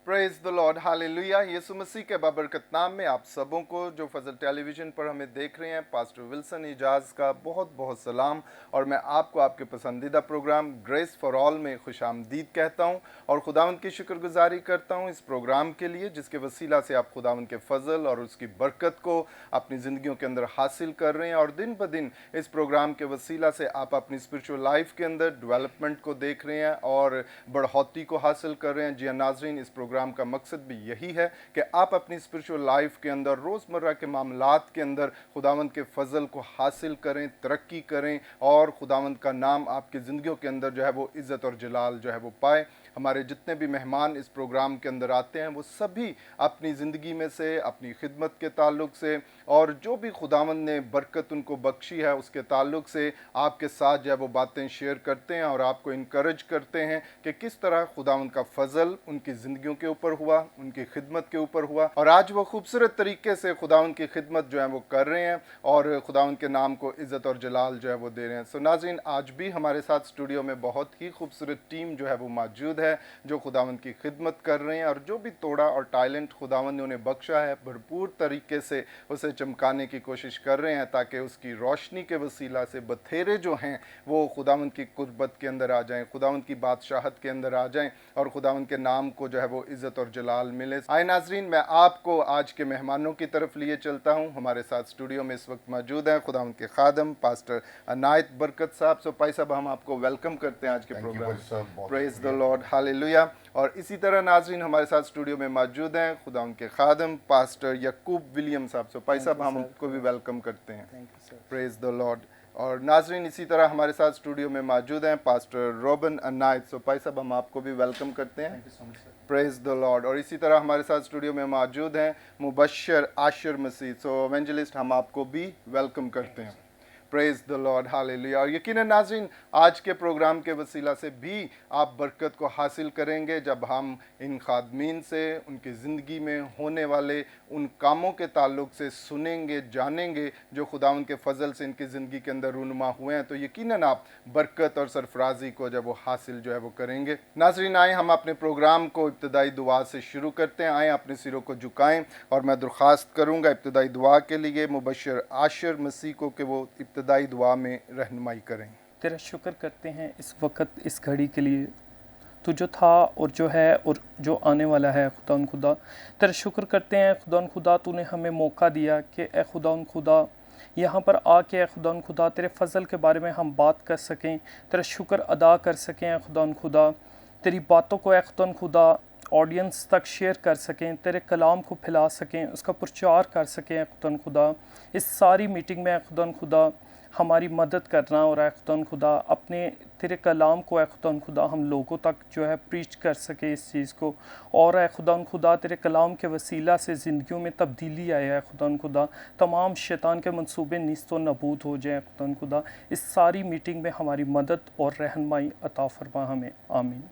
Praise the Lord, hallelujah. Yeshu Masih के बाबरकत नाम में आप सबों को जो फजल टेलीविज़न पर हमें देख रहे हैं, पास्टर विल्सन इजाज़ का बहुत बहुत सलाम। और मैं आपको आपके पसंदीदा प्रोग्राम ग्रेस फॉर ऑल में खुशामदीद कहता हूं और खुदावंद की शुक्रगुजारी करता हूं इस प्रोग्राम के लिए, जिसके वसीला से आप खुदावंद के फजल और उसकी बरकत को अपनी ज़िंदगियों के अंदर हासिल कर रहे हैं। और दिन ब दिन इस प्रोग्राम के वसीला से आप अपनी स्पिरिचुअल लाइफ के अंदर डेवलपमेंट को देख रहे हैं और बढ़ोतरी को हासिल कर रहे हैं। जी नाज़रीन, इस प्रोग्राम का मकसद भी यही है कि आप अपनी स्पिरिचुअल लाइफ के अंदर, रोज़मर्रा के मामलात के अंदर खुदावंद के फजल को हासिल करें, तरक्की करें और खुदावंद का नाम आपकी ज़िंदगियों के अंदर जो है वो इज़्ज़त और जलाल जो है वो पाए। हमारे जितने भी मेहमान इस प्रोग्राम के अंदर आते हैं वो सभी अपनी ज़िंदगी में से, अपनी खिदमत के ताल्लुक से और जो भी खुदावंद ने बरकत उनको बख्शी है उसके ताल्लुक से आपके साथ जो है वो बातें शेयर करते हैं और आपको इनकरेज करते हैं कि किस तरह खुदावंद का फजल उनकी ज़िंदगियों के ऊपर हुआ, उनकी खिदमत के ऊपर हुआ और आज वो खूबसूरत तरीके से खुदावंद की खिदमत जो है वो कर रहे हैं और खुदावंद के नाम को इज़्ज़त और जलाल जो है वो दे रहे हैं। सो नाज़रीन, आज भी हमारे साथ स्टूडियो में बहुत ही खूबसूरत टीम जो है वो मौजूद है जो खुदावंद की खिदमत कर रहे हैं और जो भी तोड़ा और टैलेंट खुदावंद ने उन्हें बख्शा है भरपूर तरीके से उसे चमकाने की कोशिश कर रहे हैं ताकि उसकी रोशनी के वसीला से बथेरे जो हैं वो खुदावंद की कुर्बत के अंदर आ जाएं, खुदावंद की बादशाहत के अंदर आ जाएं और खुदावंद के नाम को जो है वो इज़्ज़त और जलाल मिले। आए नाज़रीन, मैं आपको आज के मेहमानों की तरफ लिए चलता हूँ। हमारे साथ स्टूडियो में इस वक्त मौजूद हैं खुदावंद के खादम पास्टर अनायत बरकत साहब। सो भाई साहब, हम आपको वेलकम करते हैं आज के program. Praise the Lord, hallelujah. और इसी तरह नाज़रीन हमारे साथ स्टूडियो में मौजूद हैं खुदावंद के खादम पास्टर यकूब विलियम साहब। सो भाई साहब, हम आपको भी वेलकम करते हैं। Praise the Lord. और नाज़रीन इसी तरह हमारे साथ स्टूडियो में मौजूद हैं पास्टर रोबन अनायत। सो भाई साहब, हम आपको भी वेलकम करते हैं। Praise the Lord. और इसी तरह हमारे साथ स्टूडियो में मौजूद हैं मुबशर आशिर मसीह। सो एवेंजलिस्ट, हम आपको भी वेलकम करते हैं। Praise the Lord, hallelujah. और यकीनन नाज़रीन, आज के प्रोग्राम के वसीला से भी आप बरकत को हासिल करेंगे जब हम इन खादमीन से उनकी ज़िंदगी में होने वाले उन कामों के ताल्लुक से सुनेंगे, जानेंगे जो खुदावंद के फजल से इनकी ज़िंदगी के अंदर रूनुमा हुए हैं। तो यकीनन आप बरकत और सरफराजी को जब वो हासिल जो है वो करेंगे। नाज़रीन, आए हम अपने प्रोग्राम को इब्तदाई दुआ से शुरू करते हैं। आए अपने सिरों को झुकाएं और मैं दरख्वास्त करूँगा इब्तदाई दुआ के लिए मुबशर आशिर मसीह को कि वो इब्तदाई दुआ में रहनुमाई करें। तेरा शुक्र करते हैं इस वक्त, इस घड़ी के लिए, तू जो था और जो है और जो आने वाला है। खुदा खुदा तेरा शुक्र करते हैं खुदा खुदा, तूने हमें मौका दिया कि ए खुदा खुदा यहाँ पर आके ए खुदा खुदा तेरे फजल के बारे में हम बात कर सकें, तेरा शुक्र अदा कर सकें ए खुदा खुदा, तेरी बातों को ए खुदा खुदा ऑडियंस तक शेयर कर सकें, तेरे कलाम को फैला सकें, उसका प्रचार कर सकें ए खुदा खुदा। इस सारी मीटिंग में ए खुदा खुदा हमारी मदद करना और ए खुदा खुदा अपने तेरे कलाम को ए खुदा खुदा हम लोगों तक जो है प्रीच कर सके इस चीज़ को, और ए खुदा खुदा तेरे कलाम के वसीला से ज़िंदगियों में तब्दीली आए ए खुदा खुदा, तमाम शैतान के मंसूबे निस्त व नबूद हो जाए खुदा खुदा। इस सारी मीटिंग में हमारी मदद और रहनुमाई अता फरमा हमें, आमीन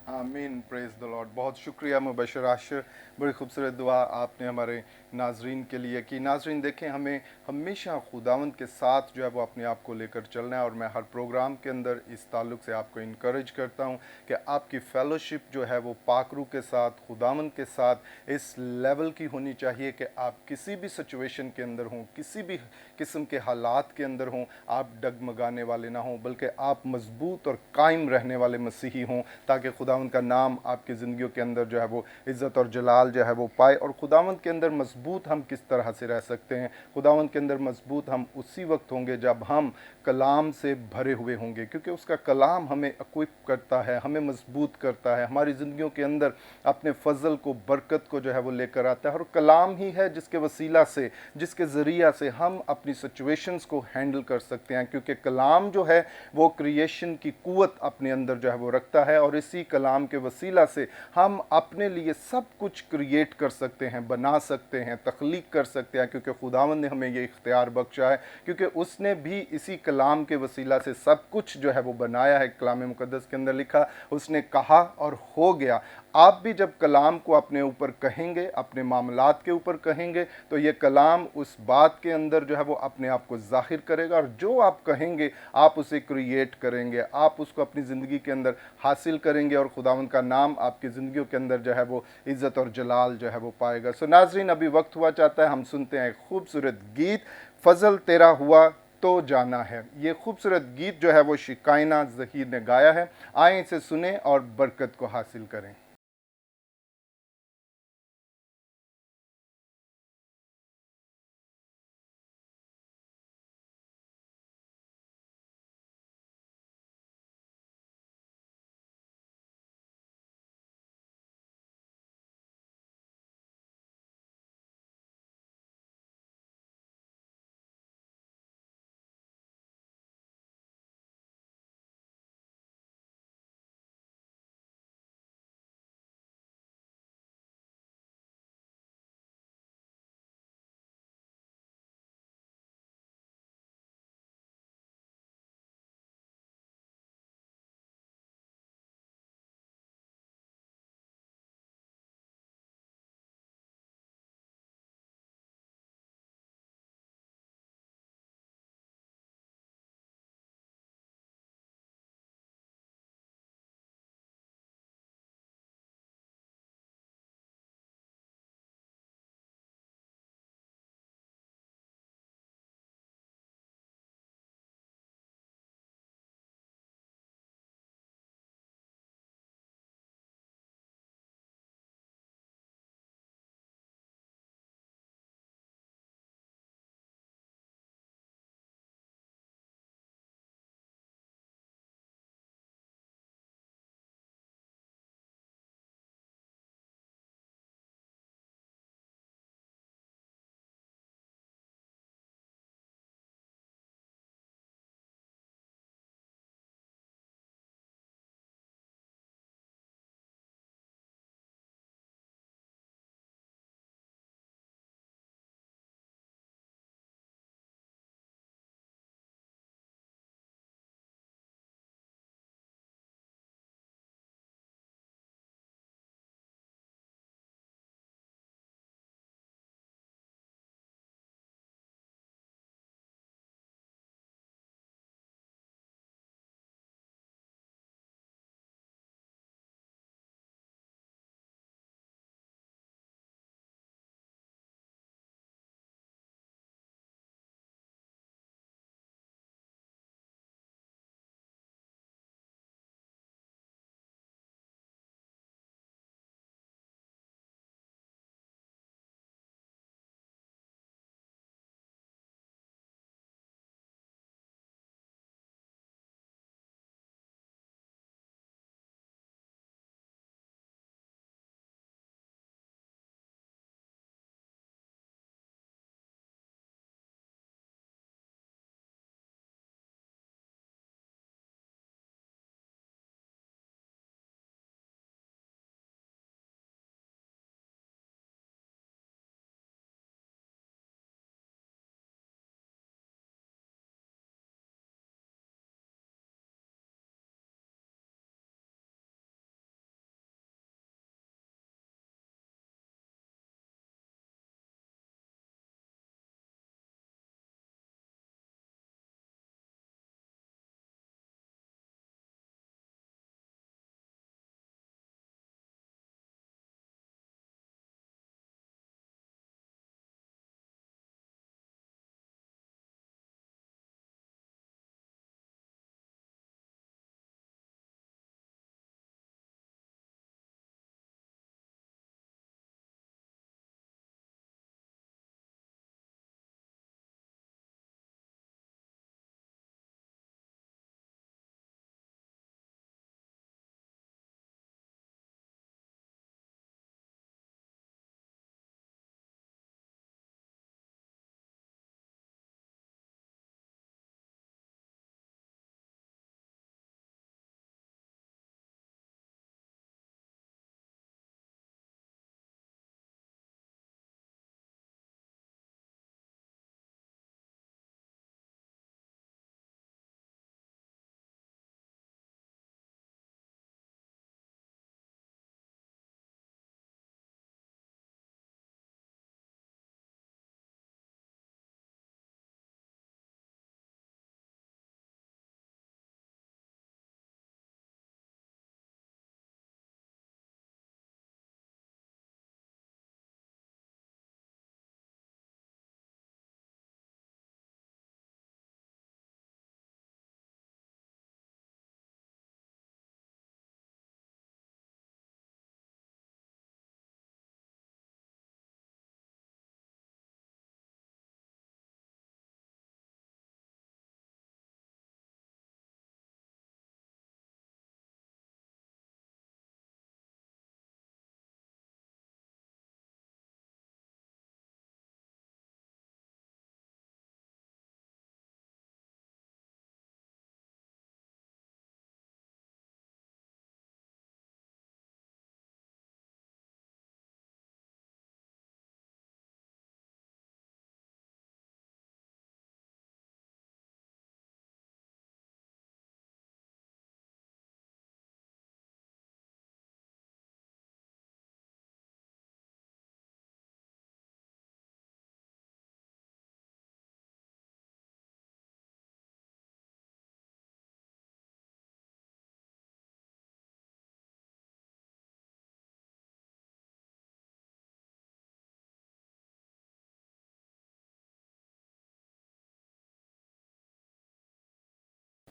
आमीन। Praise the Lord. बहुत शुक्रिया मुबशर आशिर, बड़ी खूबसूरत दुआ आपने हमारे नाजरीन के लिए की। नाजरीन देखें, हमें हमेशा खुदावंद के साथ जो है वो अपने आप को लेकर चलना है और मैं हर प्रोग्राम के अंदर इस ताल्लुक से आपको इनकरेज करता हूँ कि आपकी फेलोशिप जो है वो पाकरू के साथ, खुदावंद के साथ इस लेवल की होनी चाहिए कि आप किसी भी सिचुएशन के अंदर हों, किसी भी किस्म के हालात के अंदर हों, आप डगमगाने वाले ना हों बल्कि आप मजबूत और कायम रहने वाले मसीही हों, ताकि खुदावंद का नाम आपकी ज़िंदगियों के अंदर जो है वो इज़्ज़त और जलाल जो है वो पाए। और खुदावंद के अंदर मजबूत हम किस तरह से रह सकते हैं? खुदावंद के अंदर मजबूत हम उसी वक्त होंगे जब हम कलाम से भरे हुए होंगे, क्योंकि उसका कलाम हमें इक्विप करता है, हमें मजबूत करता है, हमारी ज़िंदगियों के अंदर अपने फजल को, बरकत को जो है वो लेकर आता है। और कलाम ही है जिसके वसीला से, जिसके ज़रिया से हम अपनी सिचुएशंस को हैंडल कर सकते हैं, क्योंकि कलाम जो है वो क्रिएशन की कुव्वत अपने अंदर जो है वो रखता है और इसी कलाम के वसीला से हम अपने लिए सब कुछ क्रिएट कर सकते हैं, बना सकते हैं, तख्लीक कर सकते हैं, क्योंकि खुदावंद ने हमें ये इख्तियार बख्शा है, क्योंकि उसने भी इसी कलाम के वसीला से सब कुछ जो है वो बनाया है। कलाम मुकद्दस के अंदर लिखा, उसने कहा और हो गया। आप भी जब कलाम को अपने ऊपर कहेंगे, अपने मामलात के ऊपर कहेंगे, तो ये कलाम उस बात के अंदर जो है वो अपने आप को ज़ाहिर करेगा, और जो आप कहेंगे आप उसे क्रिएट करेंगे, आप उसको अपनी ज़िंदगी के अंदर हासिल करेंगे, और खुदावंद का नाम आपकी ज़िंदगियों के अंदर जो है वो इज़्ज़त और जलाल जो है वो पाएगा। सो नाज़रीन, अभी वक्त हुआ चाहता है हम सुनते हैं एक खूबसूरत गीत, फजल तेरा हुआ तो जाना है। ये खूबसूरत गीत जो है वो शिकायना ज़हीर ने गाया है। आएँ इसे सुने और बरकत को हासिल करें।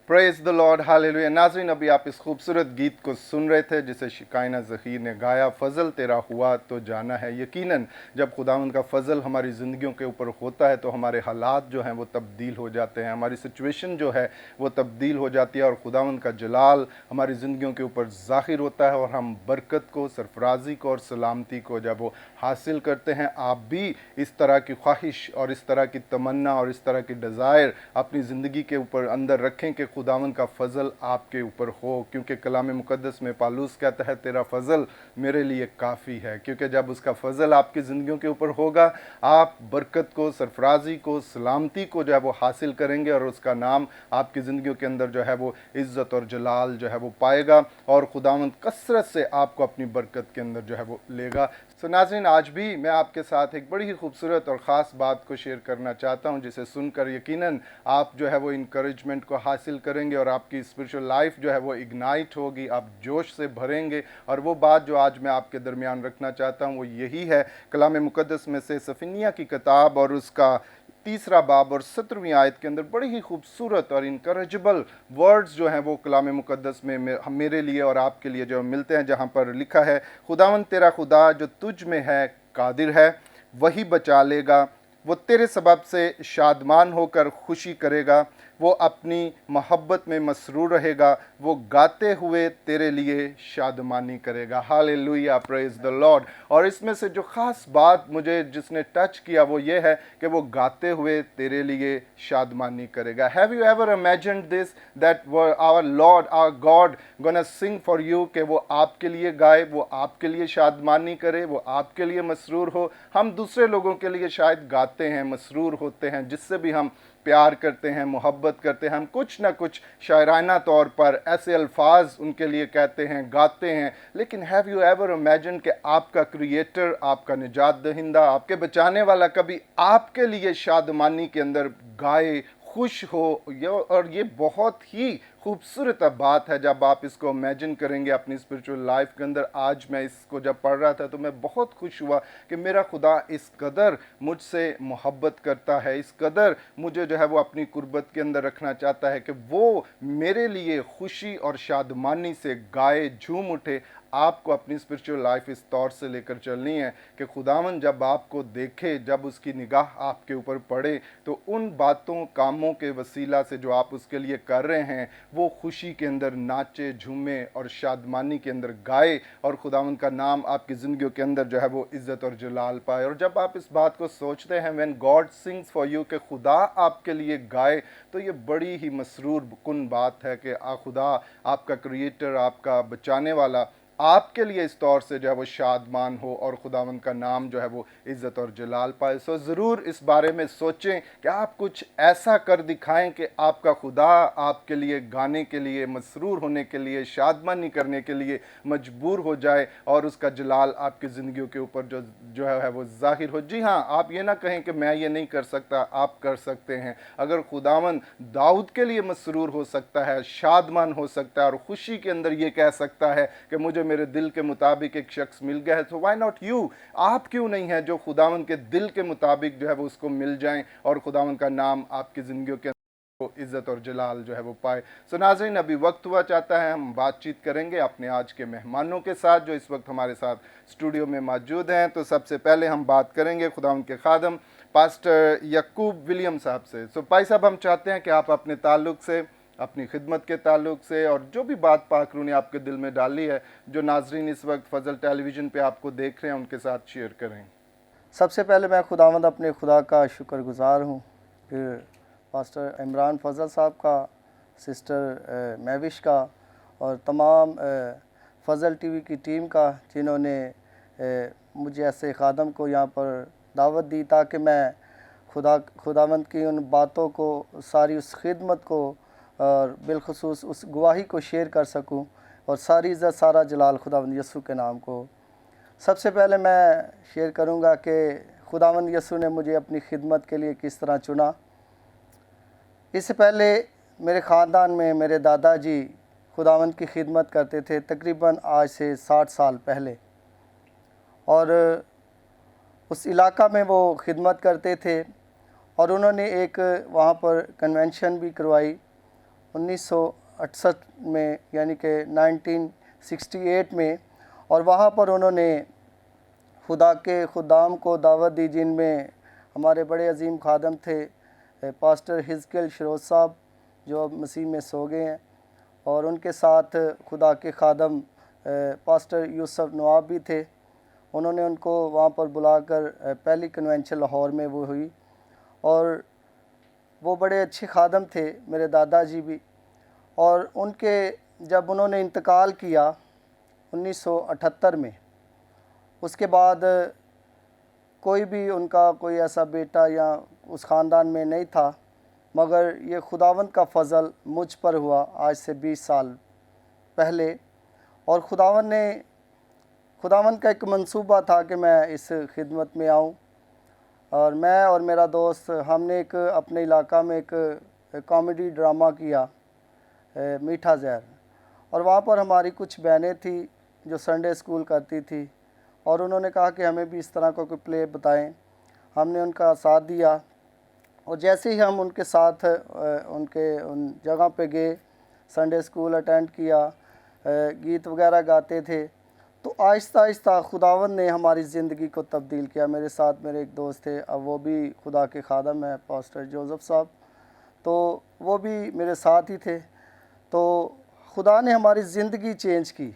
Praise the Lord, hallelujah. नाज़रीन, अभी आप इस खूबसूरत गीत को सुन रहे थे जिसे शिकायना ज़हीर ने गाया, फ़ज़ल तेरा हुआ तो जाना है। यकीनन जब खुदावंद का फ़ज़ल हमारी ज़िंदगियों के ऊपर होता है तो हमारे हालात जो हैं वो तब्दील हो जाते हैं, हमारी सिचुएशन जो है वो तब्दील हो जाती है और खुदावंद का जलाल हमारी ज़िंदगियों के ऊपर ज़ाहिर होता है और हम बरकत को, सरफराजी को और सलामती को जब वो हासिल करते हैं। आप भी इस तरह की ख्वाहिश और इस तरह की तमन्ना और इस तरह की डिज़ायर अपनी ज़िंदगी के ऊपर अंदर रखें कि खुदावंद का फ़ज़ल आपके ऊपर हो, क्योंकि कलाम मुक़द्दस में पालूस कहता है तेरा फ़ज़ल मेरे लिए काफ़ी है। क्योंकि जब उसका फ़ज़ल आपकी ज़िंदगियों के ऊपर होगा, आप बरकत को, सरफराजी को, सलामती को जो है वो हासिल करेंगे और उसका नाम आपकी ज़िंदगियों के अंदर जो है वो इज़्ज़त और जलाल जो है वो पाएगा और खुदावंद कसरत से आपको अपनी बरकत के अंदर जो है वो लेगा। सो नाज़रीन, आज भी मैं आपके साथ एक बड़ी ही खूबसूरत और ख़ास बात को शेयर करना चाहता हूँ जिसे सुनकर यकीनन आप जो है वो इंकरेजमेंट को हासिल करेंगे और आपकी स्पिरिचुअल लाइफ जो है वो इग्नाइट होगी, आप जोश से भरेंगे। और वो बात जो आज मैं आपके दरमियान रखना चाहता हूँ वो यही है, कलाम मुक़द्दस में से सफ़िनिया की किताब और उसका 3 बाब और 17वीं आयत के अंदर बड़ी ही खूबसूरत और इनकरेजेबल वर्ड्स जो हैं वो कलाम मुक़द्दस में मेरे लिए और आपके लिए जो मिलते हैं, जहाँ पर लिखा है, खुदावंद तेरा खुदा जो तुझ में है कादिर है, वही बचा लेगा, वो तेरे सबब से शादमान होकर खुशी करेगा, वो अपनी मोहब्बत में मसरूर रहेगा, वो गाते हुए तेरे लिए शादमानी करेगा। Hallelujah, praise the Lord. और इसमें से जो ख़ास बात मुझे जिसने टच किया वो ये है कि वो गाते हुए तेरे लिए शादमानी करेगा। Have you ever imagined this that our Lord, our God gonna sing for you, कि वो आपके लिए गाए, वो आपके लिए शादमानी करे, वो आपके लिए मसरूर हो। हम दूसरे लोगों के लिए शायद गाते हैं, मसरूर होते हैं, जिससे भी हम प्यार करते हैं, मोहब्बत करते हैं, हम कुछ ना कुछ शायराना तौर पर ऐसे अल्फाज उनके लिए कहते हैं, गाते हैं। लेकिन हैव यू एवर इमेजिन कि आपका क्रिएटर, आपका निजात दहिंदा, आपके बचाने वाला कभी आपके लिए शादमानी के अंदर गाए, खुश हो। और ये बहुत ही खूबसूरत बात है जब आप इसको इमेजिन करेंगे अपनी स्पिरिचुअल लाइफ के अंदर। आज मैं इसको जब पढ़ रहा था तो मैं बहुत खुश हुआ कि मेरा खुदा इस कदर मुझसे मोहब्बत करता है, इस कदर मुझे जो है वो अपनी कुर्बत के अंदर रखना चाहता है कि वो मेरे लिए खुशी और शादमानी से गाए, झूम उठे। आपको अपनी स्पिरिचुअल लाइफ इस तौर से लेकर चलनी है कि खुदावन जब आपको देखे, जब उसकी निगाह आपके ऊपर पड़े, तो उन बातों, कामों के वसीला से जो आप उसके लिए कर रहे हैं, वो खुशी के अंदर नाचे, झूमे और शादमानी के अंदर गाए और खुदावन का नाम आपकी ज़िंदगियों के अंदर जो है वो इज़्ज़त और जलाल पाए। और जब आप इस बात को सोचते हैं, when God sings for you, कि खुदा आपके लिए गाए, तो ये बड़ी ही मसरूर कुन बात है कि खुदा, आपका क्रिएटर, आपका बचाने वाला आपके लिए इस तौर से जो है वो शादमान हो और खुदावंद का नाम जो है वो इज़्ज़त और जलाल पाए। सो ज़रूर इस बारे में सोचें कि आप कुछ ऐसा कर दिखाएं कि आपका खुदा आपके लिए गाने के लिए, मसरूर होने के लिए, शादमानी करने के लिए मजबूर हो जाए और उसका जलाल आपकी ज़िंदगियों के ऊपर जो है वो ज़ाहिर हो। जी हाँ, आप ये ना कहें कि मैं ये नहीं कर सकता, आप कर सकते हैं। अगर खुदावंद दाऊद के लिए मसरूर हो सकता है, शादमान हो सकता है और खुशी के अंदर ये कह सकता है कि मुझे मेरे दिल के मुताबिक एक शख्स मिल गया है, तो व्हाई नॉट यू? आप क्यों नहीं है जो खुदावंद के दिल के मुताबिक जो है वो उसको मिल जाएं और खुदावंद का नाम आपकी ज़िंदगियों के वो इज़्ज़त और जलाल जो है वो पाए। सो नाज़रीन, अभी वक्त हुआ चाहता है हम बातचीत करेंगे अपने आज के मेहमानों के साथ जो इस वक्त हमारे साथ स्टूडियो में मौजूद हैं। तो सबसे पहले हम बात करेंगे खुदावंद के खादम पास्टर यकूब विलियम साहब से। सो भाई साहब, हम चाहते हैं कि आप अपने ताल्लुक़ से, अपनी खिदमत के ताल्लुक़ से और जो भी बात पाक रूह ने आपके दिल में डाली है, जो नाजरीन इस वक्त फजल टेलीविज़न पे आपको देख रहे हैं, उनके साथ शेयर करें। सबसे पहले मैं खुदावंद अपने खुदा का शुक्रगुजार हूँ, फिर पास्टर इमरान फजल साहब का, सिस्टर महविश का और तमाम फजल टीवी की टीम का, जिन्होंने मुझे ऐसे खादम को यहाँ पर दावत दी ताकि मैं खुदावंद की उन बातों को, सारी उस खिदमत को और बिलखुसूस उस गवाही को शेयर कर सकूं और सारी इज़्ज़त, सारा जलाल खुदावंद यीशु के नाम को। सबसे पहले मैं शेयर करूंगा कि खुदावंद यीशु ने मुझे अपनी खिदमत के लिए किस तरह चुना। इससे पहले मेरे ख़ानदान में मेरे दादाजी खुदावंद की खिदमत करते थे, तकरीबन आज से 60 साल पहले, और उस इलाका में वो खिदमत करते थे और उन्होंने एक वहाँ पर कन्वेंशन भी करवाई। 1968 میں یعنی کہ 1968 میں، اور وہاں پر انہوں نے خدا کے خدام کو دعوت دی، جن میں ہمارے بڑے عظیم خادم تھے پاسٹر حزقیل شروز صاحب جو اب مسیح میں سو گئے ہیں، اور ان کے ساتھ خدا کے خادم پاسٹر یوسف نواب بھی تھے۔ انہوں نے ان کو وہاں پر بلا کر پہلی کنونشن لاہور میں وہ ہوئی، اور وہ بڑے اچھے خادم تھے میرے دادا جی بھی۔ اور ان کے جب انہوں نے انتقال کیا 1978 میں، اس کے بعد کوئی بھی ان کا کوئی ایسا بیٹا یا اس خاندان میں نہیں تھا، مگر یہ خداوند کا فضل مجھ پر ہوا آج سے 20 سال پہلے۔ اور خداوند کا ایک منصوبہ تھا کہ میں اس خدمت میں آؤں، اور میں اور میرا دوست ہم نے ایک اپنے علاقہ میں ایک کامیڈی ڈرامہ کیا میٹھا زہر، اور وہاں پر ہماری کچھ بہنیں تھیں جو سنڈے اسکول کرتی تھی، اور انہوں نے کہا کہ ہمیں بھی اس طرح کا کوئی پلے بتائیں۔ ہم نے ان کا ساتھ دیا، اور جیسے ہی ہم ان کے ساتھ ان جگہ پہ گئے، سنڈے اسکول اٹینڈ کیا، گیت وغیرہ گاتے تھے، تو آہستہ آہستہ خداوند نے ہماری زندگی کو تبدیل کیا۔ میرے ساتھ میرے ایک دوست تھے، اب وہ بھی خدا کے خادم ہیں پاسٹر جوزف صاحب، تو وہ بھی میرے ساتھ ہی تھے۔ تو خدا نے ہماری زندگی چینج کی،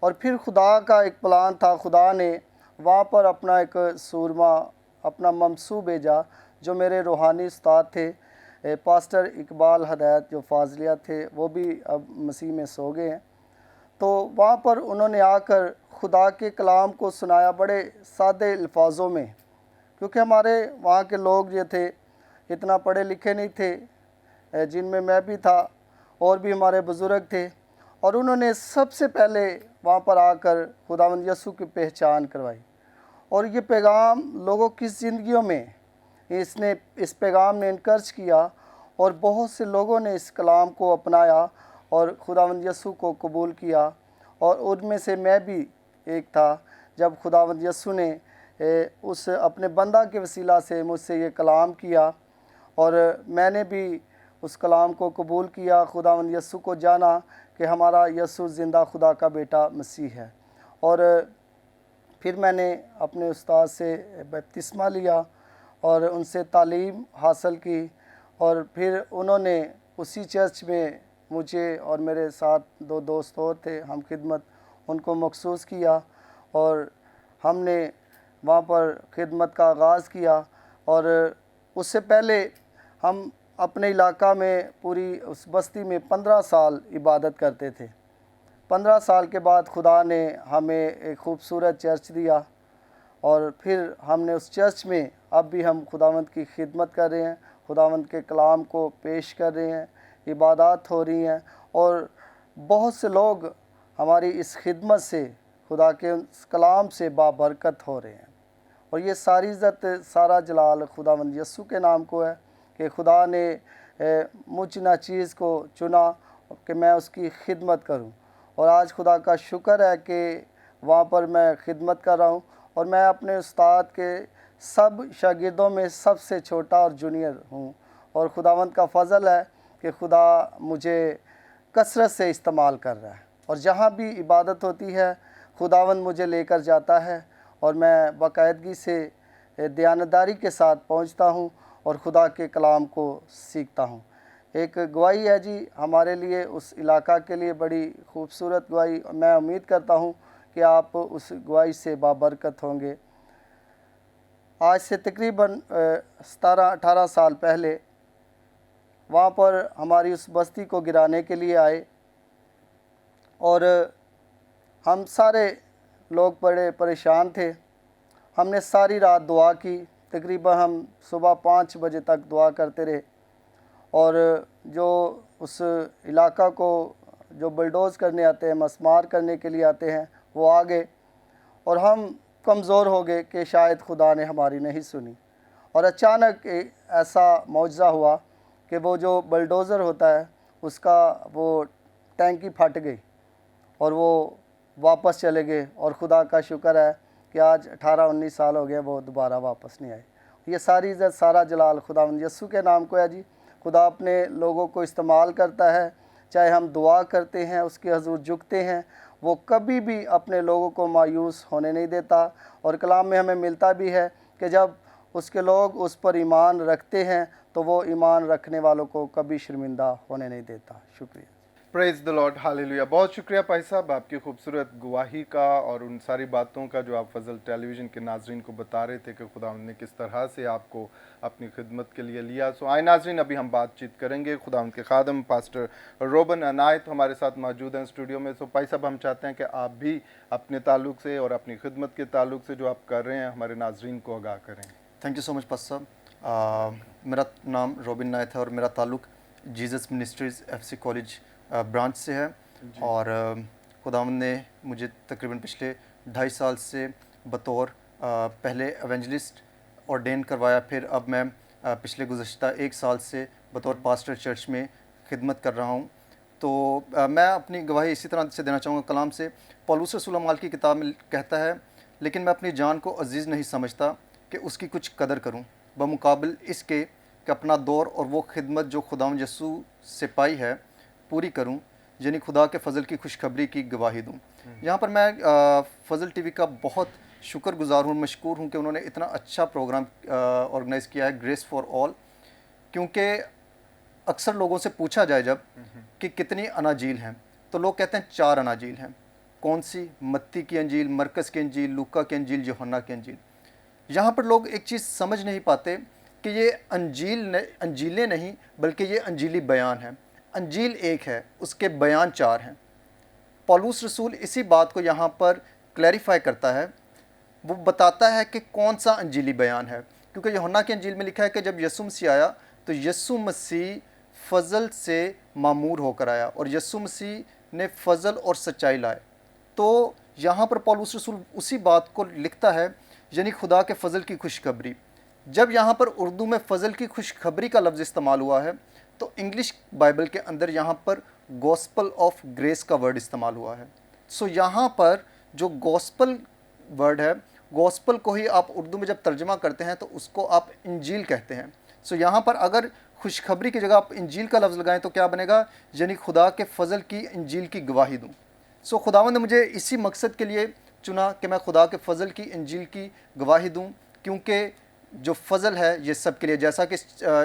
اور پھر خدا کا ایک پلان تھا، خدا نے وہاں پر اپنا ایک سورما، اپنا ممسو بھیجا جو میرے روحانی استاد تھے پاسٹر اقبال ہدایت جو فاضلیہ تھے، وہ بھی اب مسیح میں سو گئے ہیں۔ تو وہاں پر انہوں نے آ کر خدا کے کلام کو سنایا بڑے سادے الفاظوں میں، کیونکہ ہمارے وہاں کے لوگ جو تھے اتنا پڑھے لکھے نہیں تھے، جن میں بھی تھا، اور بھی ہمارے بزرگ تھے، اور انہوں نے سب سے پہلے وہاں پر آ کر خداوند یسوع کی پہچان کروائی، اور یہ پیغام لوگوں کی زندگیوں میں اس پیغام نے انکرج کیا، اور بہت سے لوگوں نے اس کلام کو اپنایا اور خداوند یسوع کو قبول کیا، اور ان میں سے میں بھی ایک تھا۔ جب خداوند یسوع نے اس اپنے بندہ کے وسیلہ سے مجھ سے یہ کلام کیا، اور میں نے بھی اس کلام کو قبول کیا، خداوند یسوع کو جانا کہ ہمارا یسوع زندہ خدا کا بیٹا مسیح ہے، اور پھر میں نے اپنے استاد سے بپتسمہ لیا اور ان سے تعلیم حاصل کی، اور پھر انہوں نے اسی چرچ میں مجھے اور میرے ساتھ 2 دوست اور تھے ہم خدمت، ان کو مخصوص کیا، اور ہم نے وہاں پر خدمت کا آغاز کیا۔ اور اس سے پہلے ہم اپنے علاقہ میں پوری اس بستی میں 15 سال عبادت کرتے تھے۔ 15 سال کے بعد خدا نے ہمیں ایک خوبصورت چرچ دیا، اور پھر ہم نے اس چرچ میں اب بھی ہم خداوند کی خدمت کر رہے ہیں، خداوند کے کلام کو پیش کر رہے ہیں، عبادات ہو رہی ہیں، اور بہت سے لوگ ہماری اس خدمت سے، خدا کے اس کلام سے بابرکت ہو رہے ہیں۔ اور یہ ساری عزت سارا جلال خداوند یسوع کے نام کو ہے کہ خدا نے مجھ ناچیز کو چنا کہ میں اس کی خدمت کروں، اور آج خدا کا شکر ہے کہ وہاں پر میں خدمت کر رہا ہوں، اور میں اپنے استاد کے سب شاگردوں میں سب سے چھوٹا اور جونیئر ہوں، اور خداوند کا فضل ہے کہ خدا مجھے کثرت سے استعمال کر رہا ہے، اور جہاں بھی عبادت ہوتی ہے خداوند مجھے لے کر جاتا ہے، اور میں باقاعدگی سے دیانتداری کے ساتھ پہنچتا ہوں اور خدا کے کلام کو سیکھتا ہوں۔ ایک گواہی ہے جی ہمارے لیے، اس علاقہ کے لیے بڑی خوبصورت گواہی، میں امید کرتا ہوں کہ آپ اس گواہی سے بابرکت ہوں گے۔ آج سے تقریباً 17-18 سال پہلے وہاں پر ہماری اس بستی کو گرانے کے لیے آئے، اور ہم سارے لوگ بڑے پریشان تھے۔ ہم نے ساری رات دعا کی، تقریباً ہم صبح 5 بجے تک دعا کرتے رہے، اور جو اس علاقہ کو جو بلڈوز کرنے آتے ہیں، مسمار کرنے کے لیے آتے ہیں، وہ آ گئے، اور ہم کمزور ہو گئے کہ شاید خدا نے ہماری نہیں سنی، اور اچانک ایسا معجزہ ہوا کہ وہ جو بلڈوزر ہوتا ہے اس کا وہ ٹینکی پھٹ گئی، اور وہ واپس چلے گئے، اور خدا کا شکر ہے کہ آج 18-19 سال ہو گئے وہ دوبارہ واپس نہیں آئے۔ یہ ساری عزت سارا جلال خداوند یسوع کے نام کو ہے جی۔ خدا اپنے لوگوں کو استعمال کرتا ہے، چاہے ہم دعا کرتے ہیں، اس کے حضور جھکتے ہیں، وہ کبھی بھی اپنے لوگوں کو مایوس ہونے نہیں دیتا۔ اور کلام میں ہمیں ملتا بھی ہے کہ جب اس کے لوگ اس پر ایمان رکھتے ہیں تو وہ ایمان رکھنے والوں کو کبھی شرمندہ ہونے نہیں دیتا۔ شکریہ۔ پریز دی لارڈ، ہاللیلویہ۔ بہت شکریہ بھائی صاحب آپ کی خوبصورت گواہی کا اور ان ساری باتوں کا جو آپ فضل ٹیلی ویژن کے ناظرین کو بتا رہے تھے کہ خدا نے کس طرح سے آپ کو اپنی خدمت کے لیے لیا۔ سو آئے ناظرین، ابھی ہم بات چیت کریں گے۔ خدا کے خادم پاسٹر روبن عنایت ہمارے ساتھ موجود ہیں اسٹوڈیو میں۔ سو بھائی صاحب، ہم چاہتے ہیں کہ آپ بھی اپنے تعلق سے اور اپنی خدمت کے تعلق سے جو آپ کر رہے ہیں ہمارے ناظرین کو آگاہ کریں۔ تھینک یو سو مچ پاس صاحب۔ میرا نام روبن عنایت ہے اور میرا تعلق Jesus Ministries F C College branch سے ہے، اور خداوند نے مجھے تقریباً پچھلے 2.5 سال سے بطور پہلے ایونجلسٹ ordain کروایا، پھر اب میں پچھلے گزشتہ 1 سال سے بطور پاسٹر چرچ میں خدمت کر رہا ہوں۔ تو میں اپنی گواہی اسی طرح سے دینا چاہوں گا کلام سے۔ پولس رسول اعمال کی کتاب میں کہتا ہے، لیکن میں اپنی جان کو عزیز نہیں سمجھتا کہ اس کی کچھ قدر کروں، بمقابل اس کے کہ اپنا دور اور وہ خدمت جو خداوند یسوع سے پائی ہے پوری کروں، یعنی خدا کے فضل کی خوشخبری کی گواہی دوں۔ یہاں پر میں فضل ٹی وی کا بہت شکر گزار ہوں، مشکور ہوں کہ انہوں نے اتنا اچھا پروگرام آرگنائز کیا ہے، گریس فار آل۔ کیونکہ اکثر لوگوں سے پوچھا جائے جب کہ کتنی اناجیل ہیں تو لوگ کہتے ہیں 4 اناجیل ہیں۔ کون سی؟ متی کی انجیل، مرکز کی انجیل، لوکا کی انجیل، یوحنا کی انجیل۔ یہاں پر لوگ ایک چیز سمجھ نہیں پاتے کہ یہ انجیلیں نہیں بلکہ یہ انجیلی بیان ہے۔ انجیل ایک ہے، اس کے بیان 4 ہیں۔ پولس رسول اسی بات کو یہاں پر کلیریفائی کرتا ہے، وہ بتاتا ہے کہ کون سا انجیلی بیان ہے، کیونکہ یوحنا کی انجیل میں لکھا ہے کہ جب یسوع مسیح آیا تو یسوع مسیح فضل سے معمور ہو کر آیا، اور یسوع مسیح نے فضل اور سچائی لائے۔ تو یہاں پر پولس رسول اسی بات کو لکھتا ہے، یعنی خدا کے فضل کی خوشخبری۔ جب یہاں پر اردو میں فضل کی خوشخبری کا لفظ استعمال ہوا ہے تو انگلش بائبل کے اندر یہاں پر گوسپل آف گریس کا ورڈ استعمال ہوا ہے۔ سو یہاں پر جو گوسپل ورڈ ہے، گوسپل کو ہی آپ اردو میں جب ترجمہ کرتے ہیں تو اس کو آپ انجیل کہتے ہیں۔ سو یہاں پر اگر خوشخبری کی جگہ آپ انجیل کا لفظ لگائیں تو کیا بنے گا؟ یعنی خدا کے فضل کی انجیل کی گواہی دوں۔ سو خداوند نے مجھے اسی مقصد کے لیے چنا کہ میں خدا کے فضل کی انجیل کی گواہی دوں، کیونکہ جو فضل ہے یہ سب کے لیے، جیسا کہ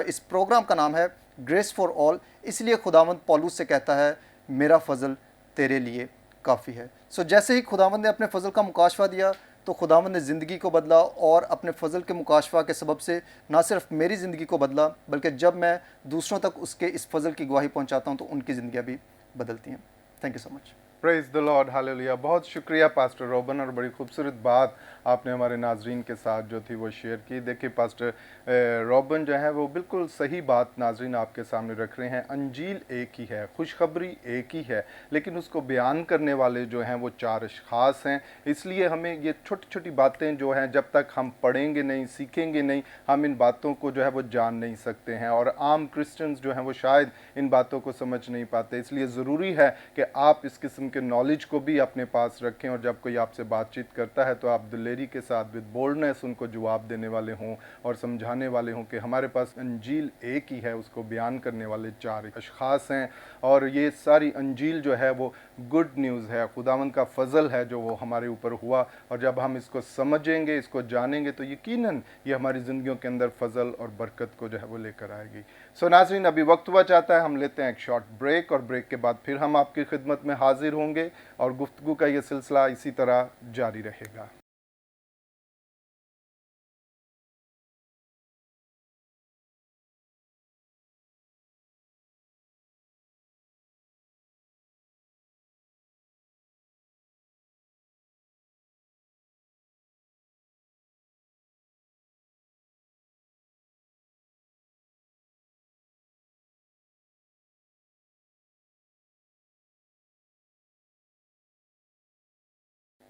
اس پروگرام کا نام ہے گریس فار آل، اس لیے خداوند پولس سے کہتا ہے میرا فضل تیرے لیے کافی ہے۔ سو جیسے ہی خداوند نے اپنے فضل کا مکاشفہ دیا تو خداوند نے زندگی کو بدلا، اور اپنے فضل کے مکاشفہ کے سبب سے نہ صرف میری زندگی کو بدلا بلکہ جب میں دوسروں تک اس کے اس فضل کی گواہی پہنچاتا ہوں تو ان کی زندگیاں بھی بدلتی ہیں۔ Thank you so much. Praise the lord, hallelujah. بہت شکریہ پاسٹر روبن، اور بڑی خوبصورت بات آپ نے ہمارے ناظرین کے ساتھ جو تھی وہ شیئر کی۔ دیکھیے پاسٹر روبن جو ہے وہ بالکل صحیح بات ناظرین آپ کے سامنے رکھ رہے ہیں۔ انجیل ایک ہی ہے، خوشخبری ایک ہی ہے، لیکن اس کو بیان کرنے والے جو ہیں وہ 4 اشخاص ہیں۔ اس لیے ہمیں یہ چھوٹی چھوٹی باتیں جو ہیں جب تک ہم پڑھیں گے نہیں، سیکھیں گے نہیں، ہم ان باتوں کو جو ہے وہ جان نہیں سکتے ہیں، اور عام کرسچنز جو ہیں وہ شاید ان باتوں کو سمجھ نہیں پاتے۔ اس لیے ضروری ہے کہ آپ اس قسم کے نالج کو بھی اپنے پاس رکھیں، اور جب کوئی آپ سے بات چیت کرتا ہے تو آپ دلیری کے ساتھ ود بولڈنس ان کو جواب دینے والے ہوں اور سمجھانے والے ہوں کہ ہمارے پاس انجیل ایک ہی ہے، اس کو بیان کرنے والے 4 اشخاص ہیں، اور یہ ساری انجیل جو ہے وہ گڈ نیوز ہے، خداوند کا فضل ہے جو وہ ہمارے اوپر ہوا، اور جب ہم اس کو سمجھیں گے، اس کو جانیں گے تو یقیناً یہ ہماری زندگیوں کے اندر فضل اور برکت کو جو ہے وہ لے کر آئے گی۔ سو ناظرین، ابھی وقت ہوا چاہتا ہے ہم لیتے ہیں ایک شارٹ بریک، اور بریک کے بعد پھر ہم آپ کی خدمت میں حاضر ہوں گے، اور گفتگو کا یہ سلسلہ اسی طرح جاری رہے گا۔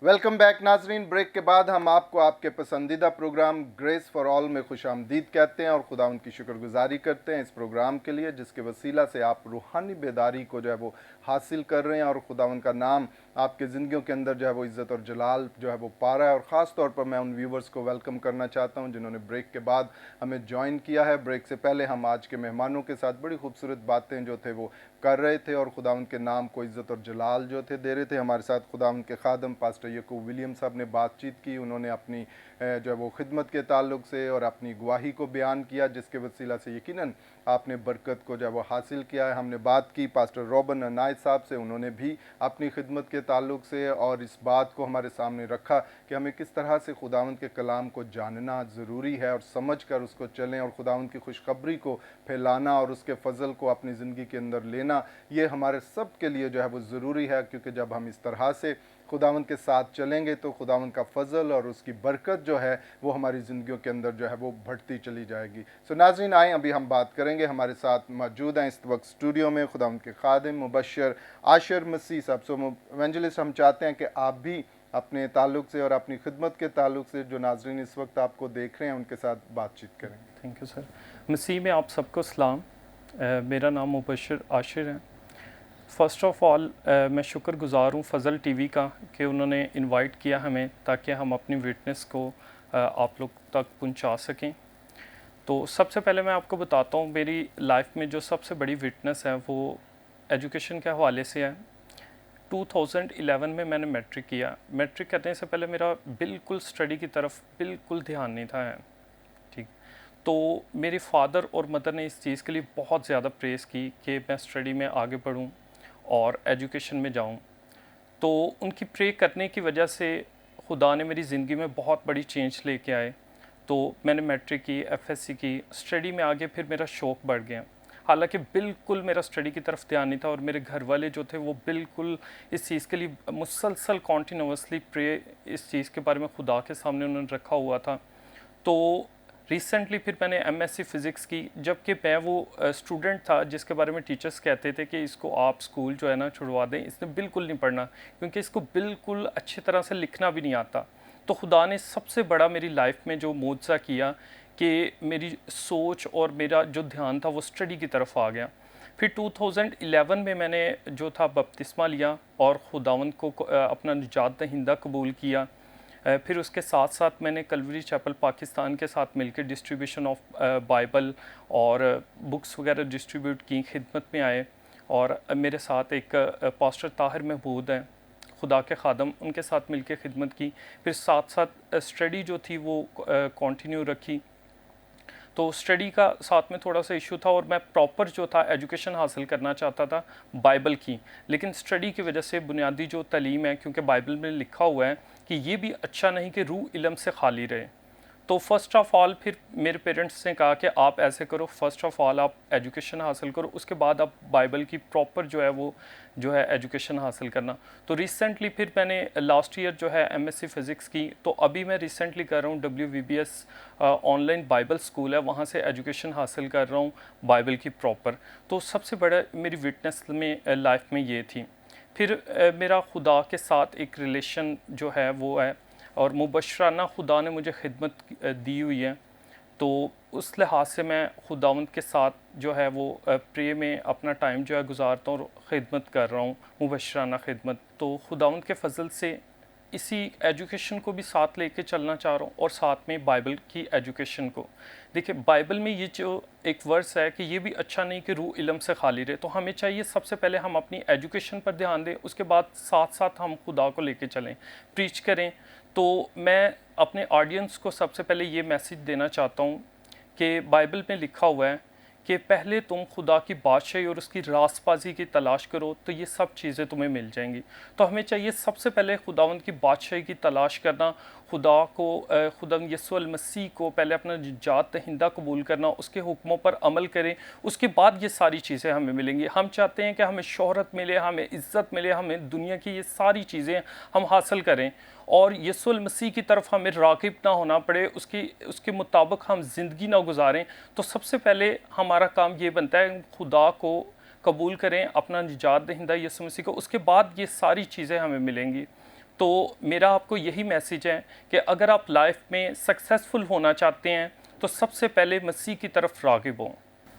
ویلکم بیک ناظرین، بریک کے بعد ہم آپ کو آپ کے پسندیدہ پروگرام گریس فار آل میں خوش آمدید کہتے ہیں، اور خدا ان کی شکر گزاری کرتے ہیں اس پروگرام کے لیے جس کے وسیلہ سے آپ روحانی بیداری کو جو ہے وہ حاصل کر رہے ہیں، اور خدا ان کا نام आपके ज़िंदगियों के अंदर जो है वो इज़्ज़त और जलाल जो है वो पा रहा है। और ख़ास तौर पर मैं उन व्यूवर्स को वेलकम करना चाहता हूँ जिन्होंने ब्रेक के बाद हमें ज्वाइन किया है। ब्रेक से पहले हम आज के मेहमानों के साथ बड़ी खूबसूरत बातें जो थे वो कर रहे थे और खुदावंद के नाम को इज़्ज़त और जलाल जो थे दे रहे थे। हमारे साथ खुदावंद के खादम पास्टर याकूब विलियम साहब ने बातचीत की। उन्होंने अपनी जो है वो खिदमत के ताल्लुक से और अपनी गवाही को बयान किया, जिसके वसीला से यकीनन आपने बरकत को जो है वो हासिल किया है। हमने बात की पास्टर रॉबन अनायत साहब से, उन्होंने भी अपनी खिदमत के ताल्लुक से और इस बात को हमारे सामने रखा कि हमें किस तरह से खुदावंद के कलाम को जानना ज़रूरी है और समझ कर उसको चलें और खुदावंद की खुशखबरी को फैलाना और उसके फ़ज़ल को अपनी ज़िंदगी के अंदर लेना, ये हमारे सब के लिए जो है वो ज़रूरी है। क्योंकि जब हम इस तरह से खुदावंद के साथ चलेंगे तो खुदावंद का फ़ज़ल और उसकी बरकत जो है वो हमारी ज़िंदगियों के अंदर जो है वो बढ़ती चली जाएगी। सो नाज़रीन, आए अभी हम बात करेंगे। हमारे साथ मौजूद हैं इस वक्त स्टूडियो में खुदावंद के खादिम मुबश्शिर आशिर मसीह साहब। सो इवेंजलिस्ट, हम चाहते हैं कि आप भी अपने ताल्लुक़ से और अपनी खिदमत के ताल्लुक़ से जो नाज़रीन इस वक्त आपको देख रहे हैं उनके साथ बातचीत करें। Thank you sir. मसीह में आप सबको सलाम। मेरा नाम मुबश्शिर आशिर है। फ़र्स्ट ऑफ़ ऑल मैं शुक्रगुज़ार हूँ फ़ज़ल टीवी का कि उन्होंने इनवाइट किया हमें ताकि हम अपनी विटनेस को आप लोग तक पहुँचा सकें। तो सबसे पहले मैं आपको बताता हूँ मेरी लाइफ में जो सबसे बड़ी विटनेस है वो एजुकेशन के हवाले से है। 2011 में मैंने मैट्रिक किया। मैट्रिक करने से पहले मेरा बिल्कुल स्टडी की तरफ बिल्कुल ध्यान नहीं था। ठीक, तो मेरे फादर और मदर ने इस चीज़ के लिए बहुत ज़्यादा प्रेस की कि मैं स्टडी में आगे बढ़ूं और एजुकेशन में जाऊं। तो उनकी प्रे करने की वजह से खुदा ने मेरी ज़िंदगी में बहुत बड़ी चेंज लेके आए। तो मैंने मैट्रिक की, एफएससी की, स्टडी में आगे फिर मेरा शौक़ बढ़ गया। हालांकि बिल्कुल मेरा स्टडी की तरफ ध्यान नहीं था और मेरे घर वाले जो थे वो बिल्कुल इस चीज़ के लिए मुसलसल कॉन्टीन्यूसली प्रे इस चीज़ के बारे में खुदा के सामने उन्होंने रखा हुआ था। तो रिसेंटली फिर मैंने एमएससी फ़िज़िक्स की, जबकि मैं वो स्टूडेंट था जिसके बारे में टीचर्स कहते थे कि इसको आप स्कूल जो है ना छुड़वा दें, इसने बिल्कुल नहीं पढ़ना क्योंकि इसको बिल्कुल अच्छी तरह से लिखना भी नहीं आता। तो खुदा ने सबसे बड़ा मेरी लाइफ में जो मोज़ा किया कि मेरी सोच और मेरा जो ध्यान था वो स्टडी की तरफ आ गया। फिर 2011 में मैंने जो था बपतिस्मा लिया और खुदावंद को अपना निजात दहिंदा कबूल किया। फिर उसके साथ साथ मैंने कलवरी चैपल पाकिस्तान के साथ मिलकर डिस्ट्रीब्यूशन ऑफ बाइबल और बुक्स वगैरह डिस्ट्रीब्यूट की, खिदमत में आए। और मेरे साथ एक पास्टर ताहिर महमूद हैं, खुदा के खादम, उनके साथ मिलकर खिदमत की। फिर साथ साथ स्टडी जो थी वो कंटिन्यू रखी। तो स्टडी का साथ में थोड़ा सा इशू था और मैं प्रॉपर जो था एजुकेशन हासिल करना चाहता था बाइबल की, लेकिन स्टडी की वजह से बुनियादी जो तालीम है, क्योंकि बाइबल में लिखा हुआ है कि ये भी अच्छा नहीं कि रूह इल्म से खाली रहे। तो फ़र्स्ट ऑफ़ ऑल फिर मेरे पेरेंट्स ने कहा कि आप ऐसे करो, फ़र्स्ट ऑफ़ ऑल आप एजुकेशन हासिल करो, उसके बाद आप बाइबल की प्रॉपर जो है वो जो है एजुकेशन हासिल करना। तो रिसेंटली फिर मैंने लास्ट ईयर जो है एमएससी फ़िज़िक्स की। तो अभी मैं रिसेंटली कर रहा हूँ WVBS ऑनलाइन बाइबल स्कूल है, वहाँ से एजुकेशन हासिल कर रहा हूँ बाइबल की प्रॉपर। तो सबसे बड़ा मेरी विटनेस में लाइफ में ये थी। फिर मेरा खुदा के साथ एक रिलेशन जो है वो है और मुबशराना खुदा ने मुझे खिदमत दी हुई है। तो उस लिहाज से मैं खुदावंद के साथ जो है वो प्रे में अपना टाइम जो है गुजारता हूँ और ख़िदमत कर रहा हूँ, मुबशराना खिदमत। तो खुदावंद के फजल से इसी एजुकेशन को भी साथ लेके चलना चाह रहा हूँ और साथ में बाइबल की एजुकेशन को। देखिए बाइबल में ये जो एक वर्स है कि ये भी अच्छा नहीं कि रूह इल्म से खाली रहे, तो हमें चाहिए सबसे पहले हम अपनी एजुकेशन पर ध्यान दें, उसके बाद साथ साथ हम खुदा को लेके चलें, प्रीच करें। तो मैं अपने ऑडियंस को सबसे पहले ये मैसेज देना चाहता हूँ कि बाइबल में लिखा हुआ है कि पहले तुम खुदा की बादशाही और उसकी रास्तबाजी की तलाश करो तो ये सब चीज़ें तुम्हें मिल जाएंगी। तो हमें चाहिए सबसे पहले खुदावंद की बादशाही की तलाश करना, खुदा को खुदावंद यीशु मसीह को पहले अपना निजात दहिंदा कबूल करना, उसके हुक्मों पर अमल करें, उसके बाद ये सारी चीज़ें हमें मिलेंगी। हम चाहते हैं कि हमें शोहरत मिले, हमें इज़्ज़त मिले, हमें दुनिया की ये सारी चीज़ें हम हासिल करें और यीशु मसीह की तरफ हमें राग़िब ना होना पड़े, उसके मुताबिक हम ज़िंदगी ना गुजारें। तो सबसे पहले हमारा काम ये बनता है खुदा को कबूल करें, अपना निजात दहिंदा यीशु मसीह को, उसके बाद ये सारी चीज़ें हमें मिलेंगी। तो मेरा आपको यही मैसेज है कि अगर आप लाइफ में सक्सेसफुल होना चाहते हैं तो सबसे पहले मसीह की तरफ राग़िब हों।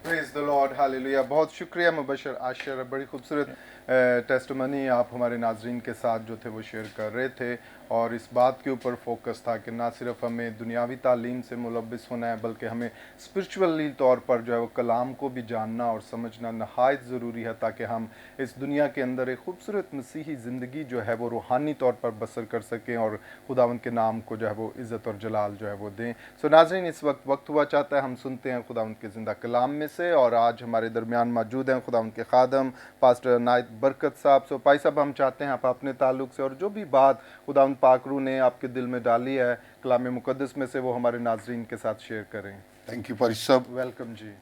Praise the Lord, hallelujah. बहुत शुक्रिया मुबशर आशिर, बड़ी खूबसूरत टेस्टमनी आप हमारे नाजरीन के साथ जो थे वो शेयर कर रहे थे, और इस बात के ऊपर फोकस था कि ना सिर्फ हमें दुनियावी तालीम से मुलव्वस होना है, बल्कि हमें स्पिरिचुअली तौर पर जो है वो कलाम को भी जानना और समझना नहायत ज़रूरी है, ताकि हम इस दुनिया के अंदर एक खूबसूरत मसीही ज़िंदगी जो है वो रूहानी तौर पर बसर कर सकें और खुदावंद के नाम को जो है वो इज़्ज़त और जलाल जो है वो दें। सो नाज़रीन, इस वक्त हुआ चाहता है हम सुनते हैं खुदावंद के ज़िंदा कलाम में से, और आज हमारे दरमियान मौजूद हैं खुदावंद के खादम पास्टर नायत बरकत साहब। सो भाई साहब, हम चाहते हैं आप अपने ताल्लुक से और जो भी बात खुदावंद पाकरू ने आपके दिल में डाली है कलाम मुक़द्दस में से, वो हमारे नाजरीन के साथ शेयर करें। थैंक यू फारिस साहब। वेलकम जी।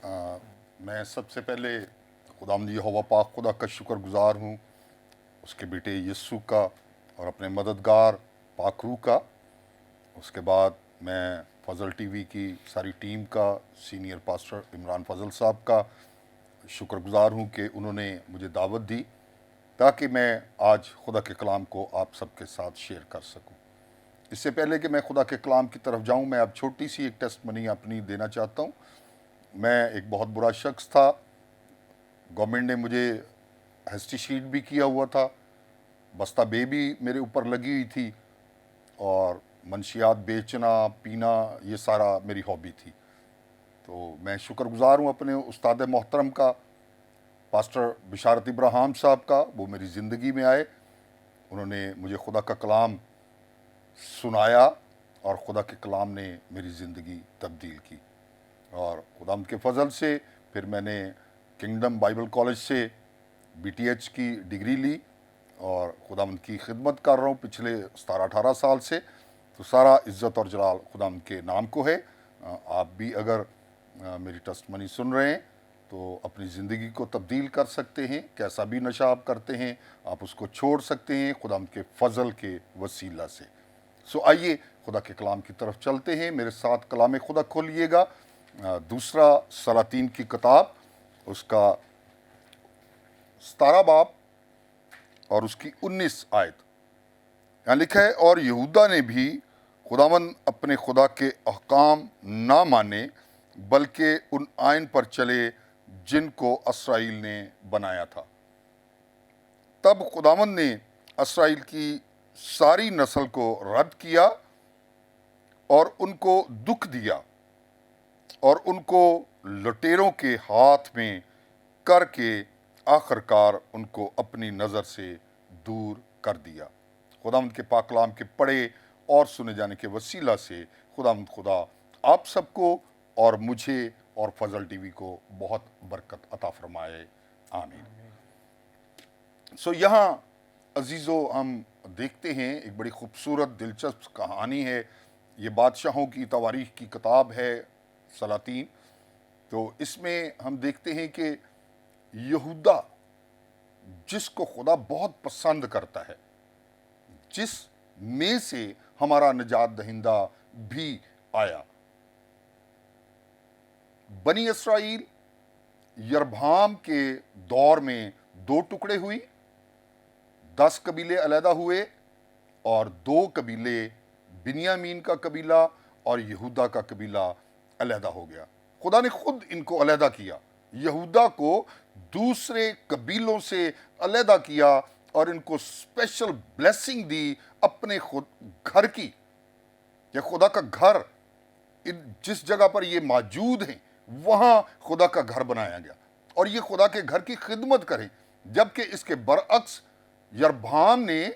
मैं सबसे पहले खुदावंद यहोवा पाक खुदा का शुक्रगुजार हूँ, उसके बेटे यीशु का और अपने मददगार पाकरू का। उसके बाद मैं फजल टीवी की सारी टीम का, सीनियर पास्टर इमरान फजल साहब का शुक्रगुजार हूँ कि उन्होंने मुझे दावत दी ताकि मैं आज खुदा के कलाम को आप सबके साथ शेयर कर सकूं। इससे पहले कि मैं खुदा के कलाम की तरफ जाऊं, मैं अब छोटी सी एक टेस्टमनी अपनी देना चाहता हूं। मैं एक बहुत बुरा शख्स था, गवर्नमेंट ने मुझे हेस्टी शीट भी किया हुआ था, बस्ता बे भी मेरे ऊपर लगी हुई थी, और मंशियात बेचना पीना ये सारा मेरी हॉबी थी। तो मैं शुक्रगुजार हूँ अपने उस्ताद मोहतरम का, पास्टर बिशारत इब्राहिम साहब का। वो मेरी ज़िंदगी में आए, उन्होंने मुझे खुदा का कलाम सुनाया और खुदा के कलाम ने मेरी ज़िंदगी तब्दील की। और खुदा के फजल से फिर मैंने किंगडम बाइबल कॉलेज से BTH की डिग्री ली और खुदावंद की खिदमत कर रहा हूँ पिछले 17-18 साल से। तो सारा इज़्ज़त और जलाल खुदावंद के नाम को है। आप भी अगर मेरी टेस्टमनी सुन रहे हैं तो अपनी ज़िंदगी को तब्दील कर सकते हैं। कैसा भी नशा आप करते हैं आप उसको छोड़ सकते हैं खुदावंद के फजल के वसीला से। सो आइए खुदा के कलाम की तरफ चलते हैं। मेरे साथ कलाम खुदा खोलिएगा, दूसरा सलातीन की किताब, उसका 17 बाब और उसकी 19 आयत। यहाँ लिखा है, और यहूदा ने भी खुदावंद अपने खुदा के अहकाम ना माने बल्कि उन आइन पर चले जिनको अस्राइल ने बनाया था। तब खुदावंद ने अस्राइल की सारी नस्ल को रद्द किया और उनको दुख दिया और उनको लुटेरों के हाथ में करके आखिरकार उनको अपनी नज़र से दूर कर दिया। खुदावंद के पाक कलाम के पढ़े और सुने जाने के वसीला से खुदावंद खुदा आप सबको और मुझे और फजल टीवी को बहुत बरकत अता फरमाए। आमीन। सो यहाँ अजीज़ो हम देखते हैं एक बड़ी खूबसूरत दिलचस्प कहानी है। ये बादशाहों की तवारीख की किताब है सलातीन। तो इसमें हम देखते हैं कि यहूदा जिसको खुदा बहुत पसंद करता है, जिस में से हमारा निजात दहिंदा भी आया, बनी इसराइल यरबाम के दौर में 2 टुकड़े हुई, 10 कबीले अलहदा हुए और 2 कबीले बिन्यामीन का कबीला और यहूदा का कबीला अलहदा हो गया। खुदा ने खुद इनको अलहदा किया, यहूदा को दूसरे कबीलों से अलहदा किया और इनको स्पेशल ब्लेसिंग दी अपने खुद घर की। यह खुदा का घर जिस जगह पर ये मौजूद हैं वहाँ खुदा का घर बनाया गया और ये खुदा के घर की खिदमत करें। जबकि इसके बरअक्स यरबाम ने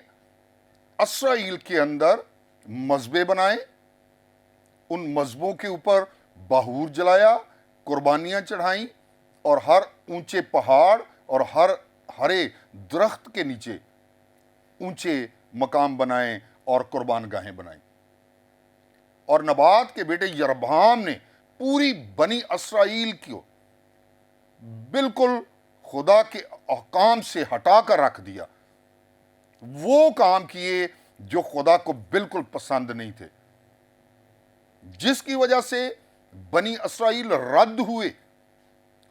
अस्राइल के अंदर मज़बे बनाए, उन मज़बों के ऊपर बाहूर जलाया, कुर्बानियाँ चढ़ाईं और हर ऊंचे पहाड़ और हर हरे दरख्त के नीचे ऊंचे मकाम बनाए और कुर्बान गाहें बनाई। और नबात के बेटे यरबाम ने पूरी बनी अस्राइल को बिल्कुल खुदा के अहकाम से हटा कर रख दिया। वो काम किए जो खुदा को बिल्कुल पसंद नहीं थे, जिसकी वजह से बनी अस्राइल रद्द हुए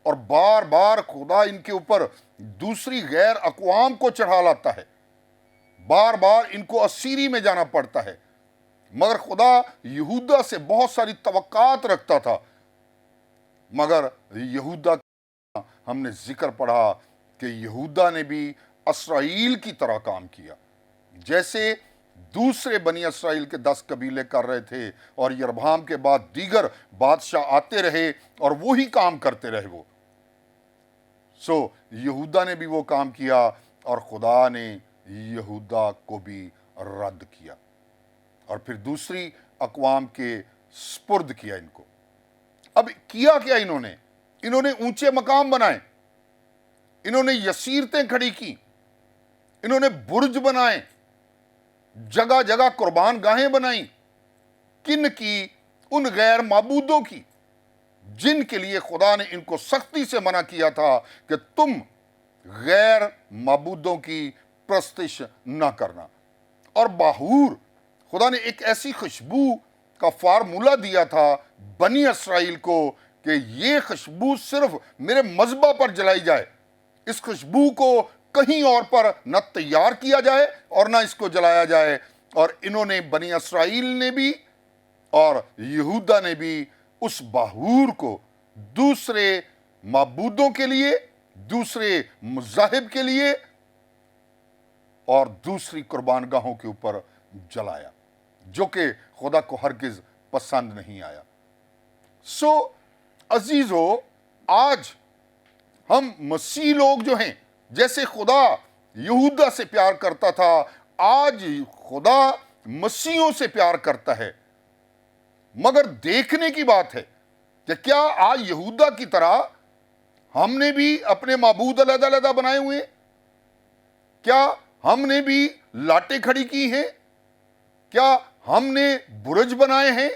और बार बार खुदा इनके ऊपर दूसरी गैर अक़वाम को चढ़ा लाता है, बार बार इनको असीरी में जाना पड़ता है। मगर खुदा यहूदा से बहुत सारी तवक्कात रखता था। मगर यहूदा हमने जिक्र पढ़ा कि यहूदा ने भी اسرائیل کی طرح کام کیا، جیسے دوسرے بنی اسرائیل کے 10 قبیلے کر رہے تھے، اور یربعام کے بعد دیگر بادشاہ آتے رہے اور وہی کام کرتے رہے وہ. سو یہودا نے بھی وہ کام کیا اور خدا نے یہودا کو بھی رد کیا اور پھر دوسری اقوام کے سپرد کیا ان کو. اب کیا کیا انہوں نے اونچے مقام بنائے، انہوں نے یسیرتیں کھڑی کی، انہوں نے برج بنائے، جگہ جگہ قربان گاہیں بنائیں. کن کی؟ ان غیر معبودوں کی جن کے لیے خدا نے ان کو سختی سے منع کیا تھا کہ تم غیر معبودوں کی پرستش نہ کرنا. اور باہور خدا نے ایک ایسی خوشبو کا فارمولہ دیا تھا بنی اسرائیل کو کہ یہ خوشبو صرف میرے مذبح پر جلائی جائے، اس خوشبو کو کہیں اور پر نہ تیار کیا جائے اور نہ اس کو جلایا جائے. اور انہوں نے بنی اسرائیل نے بھی اور یہودا نے بھی اس باہور کو دوسرے معبودوں کے لیے، دوسرے مذاہب کے لیے اور دوسری قربان گاہوں کے اوپر جلایا، جو کہ خدا کو ہرگز پسند نہیں آیا. سو عزیزو، آج ہم مسیح لوگ جو ہیں، جیسے خدا یہودا سے پیار کرتا تھا، آج خدا مسیحوں سے پیار کرتا ہے. مگر دیکھنے کی بات ہے کہ کیا آج یہودا کی طرح ہم نے بھی اپنے معبود علیحدہ علیحدہ بنائے ہوئے ہیں؟ کیا ہم نے بھی لاٹیں کھڑی کی ہیں؟ کیا ہم نے برج بنائے ہیں؟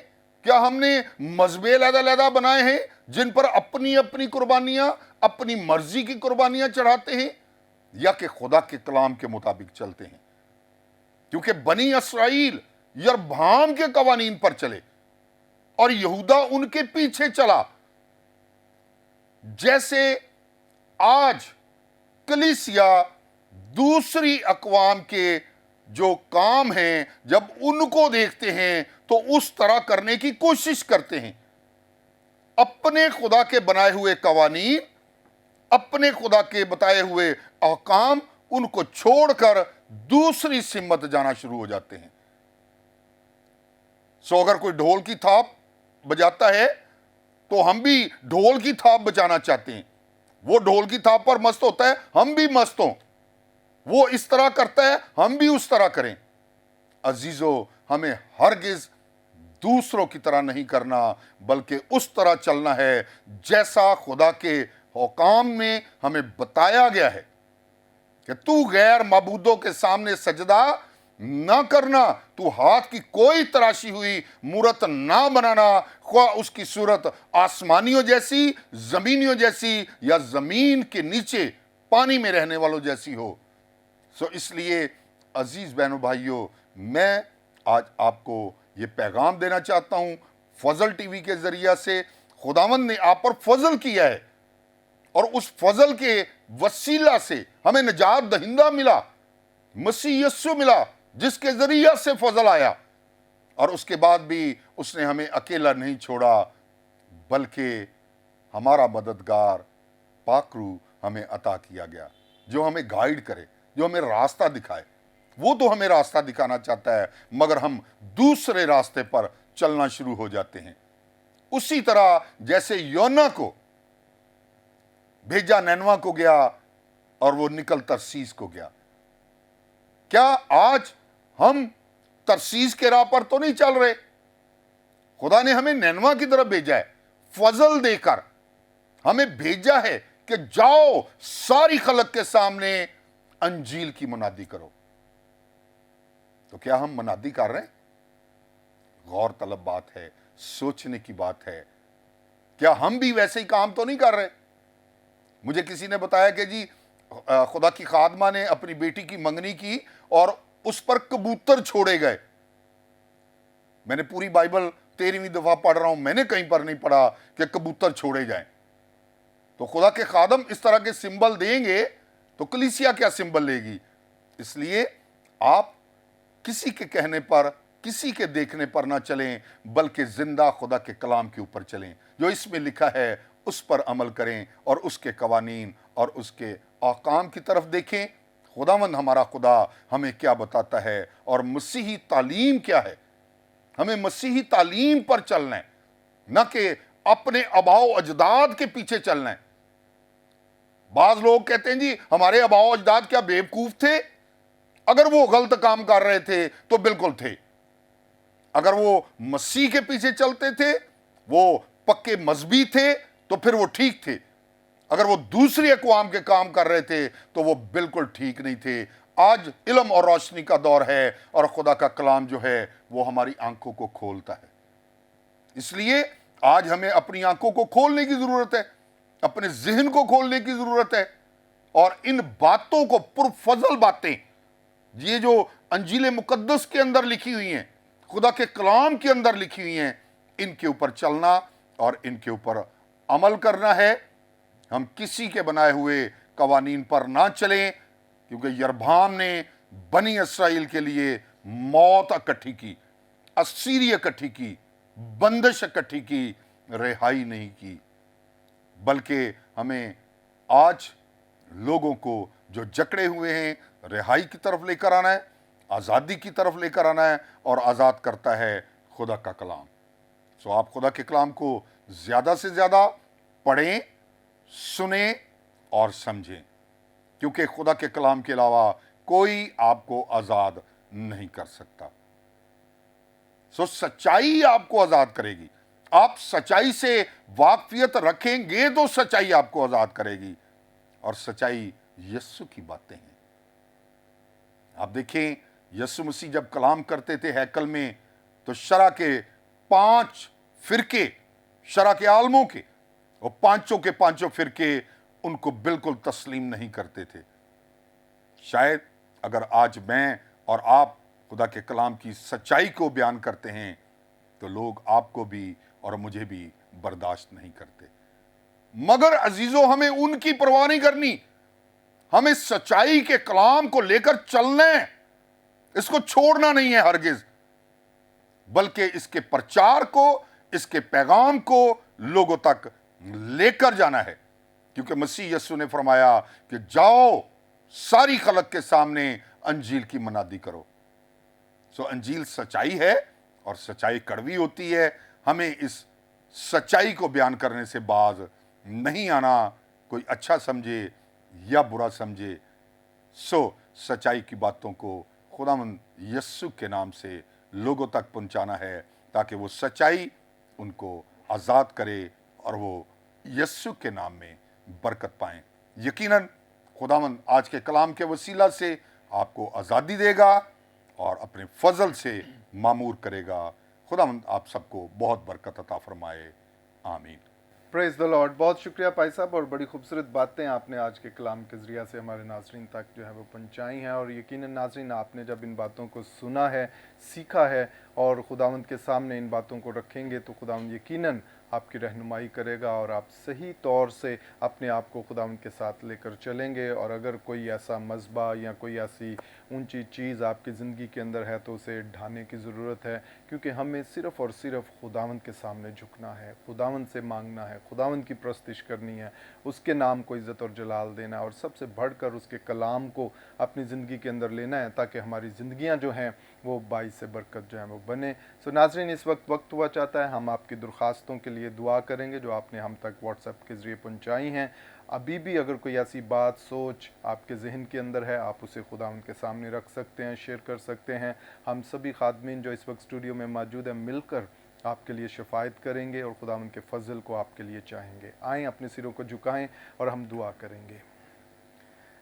کیا ہم نے مذبح علیحدہ علیحدہ بنائے ہیں جن پر اپنی اپنی قربانیاں، اپنی مرضی کی قربانیاں چڑھاتے ہیں، یا کہ خدا کے کلام کے مطابق چلتے ہیں؟ کیونکہ بنی اسرائیل یربعام کے قوانین پر چلے اور یہودا ان کے پیچھے چلا. جیسے آج کلیسیا دوسری اقوام کے جو کام ہیں جب ان کو دیکھتے ہیں تو اس طرح کرنے کی کوشش کرتے ہیں. اپنے خدا کے بنائے ہوئے قوانین، اپنے خدا کے بتائے ہوئے احکام، ان کو چھوڑ کر دوسری سمت جانا شروع ہو جاتے ہیں. سو اگر کوئی ڈھول کی تھاپ بجاتا ہے تو ہم بھی ڈھول کی تھاپ بجانا چاہتے ہیں. وہ ڈھول کی تھاپ پر مست ہوتا ہے، ہم بھی مست ہوں. وہ اس طرح کرتا ہے، ہم بھی اس طرح کریں. عزیزو، ہمیں ہرگز دوسروں کی طرح نہیں کرنا، بلکہ اس طرح چلنا ہے جیسا خدا کے حکام میں ہمیں بتایا گیا ہے کہ تو غیر معبودوں کے سامنے سجدہ نہ کرنا، تو ہاتھ کی کوئی تراشی ہوئی مورت نہ بنانا، خواہ اس کی صورت آسمانیوں جیسی، زمینیوں جیسی، یا زمین کے نیچے پانی میں رہنے والوں جیسی ہو. سو اس لیے عزیز بہنوں بھائیوں، میں آج آپ کو یہ پیغام دینا چاہتا ہوں فضل ٹی وی کے ذریعہ سے. خداوند نے آپ پر فضل کیا ہے اور اس فضل کے وسیلہ سے ہمیں نجات دہندہ ملا، مسیح یسوع ملا، جس کے ذریعہ سے فضل آیا. اور اس کے بعد بھی اس نے ہمیں اکیلا نہیں چھوڑا، بلکہ ہمارا مددگار پاک روح ہمیں عطا کیا گیا، جو ہمیں گائیڈ کرے، جو ہمیں راستہ دکھائے. وہ تو ہمیں راستہ دکھانا چاہتا ہے، مگر ہم دوسرے راستے پر چلنا شروع ہو جاتے ہیں. اسی طرح جیسے یونا کو بھیجا نینوا کو گیا اور وہ نکل ترسیس کو گیا. کیا آج ہم ترسیس کے راہ پر تو نہیں چل رہے؟ خدا نے ہمیں نینوا کی طرف بھیجا ہے، فضل دے کر ہمیں بھیجا ہے کہ جاؤ ساری خلق کے سامنے انجیل کی منادی کرو. تو کیا ہم منادی کر رہے ہیں؟ غور طلب بات ہے، سوچنے کی بات ہے. کیا ہم بھی ویسے ہی کام تو نہیں کر رہے؟ مجھے کسی نے بتایا کہ جی خدا کی خادمہ نے اپنی بیٹی کی منگنی کی اور اس پر کبوتر چھوڑے گئے. میں نے پوری بائبل 13ویں دفعہ پڑھ رہا ہوں، میں نے کہیں پر نہیں پڑھا کہ کبوتر چھوڑے جائیں. تو خدا کے خادم اس طرح کے سمبل دیں گے تو کلیسیا کیا سمبل لے گی؟ اس لیے آپ کسی کے کہنے پر، کسی کے دیکھنے پر نہ چلیں، بلکہ زندہ خدا کے کلام کے اوپر چلیں. جو اس میں لکھا ہے اس پر عمل کریں اور اس کے قوانین اور اس کے احکام کی طرف دیکھیں. खुदावंद हमारा खुदा हमें क्या बताता है और मसीही तालीम क्या है। हमें मसीही तालीम पर चलना है, न कि अपने आबाओ अजदाद के पीछे चलना है। बाज लोग कहते हैं जी हमारे आबाओ अजदाद क्या बेवकूफ थे? अगर वो गलत काम कर रहे थे तो बिल्कुल थे। अगर वो मसीह के पीछे चलते थे, वो पक्के मजहबी थे, तो फिर वो ठीक थे। अगर वो दूसरी अक़वाम के काम कर रहे थे तो वो बिल्कुल ठीक नहीं थे। आज इल्म और रोशनी का दौर है और खुदा का कलाम जो है वो हमारी आंखों को खोलता है। इसलिए आज हमें अपनी आंखों को खोलने की जरूरत है, अपने जहन को खोलने की जरूरत है, और इन बातों को पुरफजल बातें, ये जो अंजील मुकद्दस के अंदर लिखी हुई हैं, खुदा के कलाम के अंदर लिखी हुई हैं, इनके ऊपर चलना और इनके ऊपर अमल करना है। हम किसी के बनाए हुए कवानीन पर ना चलें, क्योंकि यरबाम ने बनी इसराइल के लिए मौत इकट्ठी की, असीरी इकट्ठी की, बंदिश इकट्ठी की, रिहाई नहीं की। बल्कि हमें आज लोगों को जो जकड़े हुए हैं रिहाई की तरफ लेकर आना है, आज़ादी की तरफ लेकर आना है, और आज़ाद करता है खुदा का कलाम। सो आप खुदा के कलाम को ज़्यादा से ज़्यादा पढ़ें, सुने और समझें, क्योंकि खुदा के कलाम के अलावा कोई आपको आज़ाद नहीं कर सकता। सो सच्चाई आपको आज़ाद करेगी। आप सच्चाई से वाकफियत रखेंगे तो सच्चाई आपको आज़ाद करेगी, और सच्चाई यीशु की बातें हैं। आप देखें यीशु मसीह जब कलाम करते थे हैकल में, तो शरा के 5 फिरके, शरा के आलमों के, और पांचों के पांचों फिरके उनको बिल्कुल तस्लीम नहीं करते थे। शायद अगर आज मैं और आप खुदा के कलाम की सच्चाई को बयान करते हैं तो लोग आपको भी और मुझे भी बर्दाश्त नहीं करते। मगर अजीजों, हमें उनकी परवाह नहीं करनी, हमें सच्चाई के कलाम को लेकर चलना है, इसको छोड़ना नहीं है हरगिज, बल्कि इसके प्रचार को, इसके पैगाम को लोगों तक लेकर जाना है। क्योंकि मसीह यीशु ने फरमाया कि जाओ सारी खलक के सामने अंजील की मनादी करो। सो अंजील सच्चाई है और सच्चाई कड़वी होती है। हमें इस सच्चाई को बयान करने से बाज नहीं आना, कोई अच्छा समझे या बुरा समझे। सो सच्चाई की बातों को खुदावंद यीशु के नाम से लोगों तक पहुंचाना है, ताकि वो सच्चाई उनको आज़ाद करे और वो यीशु के नाम में बरकत पाएं। यकीनन खुदावंद आज के कलाम के वसीला से आपको आज़ादी देगा और अपने फजल से मामूर करेगा। खुदावंद आप सबको बहुत बरकत अता फरमाए। आमीन। Praise the Lord. बहुत शुक्रिया भाई साहब, और बड़ी खूबसूरत बातें आपने आज के कलाम के ज़रिया से हमारे नाज़रीन तक जो है वो पहुंचाई हैं। और यकीनन नाज़रीन, आपने जब इन बातों को सुना है, सीखा है और खुदावंद के सामने इन बातों को रखेंगे तो खुदावंद यकीनन आपकी रहनुमाई करेगा और आप सही तौर से अपने आप को खुदावंद के साथ लेकर चलेंगे। और अगर कोई ऐसा मज़बा या कोई ऐसी ऊंची चीज़ आपकी ज़िंदगी के अंदर है तो उसे ढाने की ज़रूरत है, क्योंकि हमें सिर्फ़ और सिर्फ खुदावंद के सामने झुकना है, खुदावंद से मांगना है, खुदावंद की प्रस्तिश करनी है, उसके नाम को इज़्ज़त और जलाल देना है, और सबसे बढ़कर उसके कलाम को अपनी ज़िंदगी के अंदर लेना है, ताकि हमारी ज़िंदगियाँ जो हैं वो बाइस से बरकत जो है वो बने। सो नाज़रीन, इस वक्त हुआ चाहता है हम आपकी दरख्वास्तों के लिए दुआ करेंगे जो आपने हम तक व्हाट्सएप के ज़रिए पहुँचाई हैं। अभी भी अगर कोई ऐसी बात, सोच आपके जहन के अंदर है, आप उसे खुदावंद के सामने रख सकते हैं, शेयर कर सकते हैं। हम सभी खादमीन जो इस वक्त स्टूडियो में मौजूद हैं मिलकर आपके लिए शफायत करेंगे और खुदावंद के फजल को आपके लिए चाहेंगे। आएँ, अपने सिरों को झुकाएं और हम दुआ करेंगे।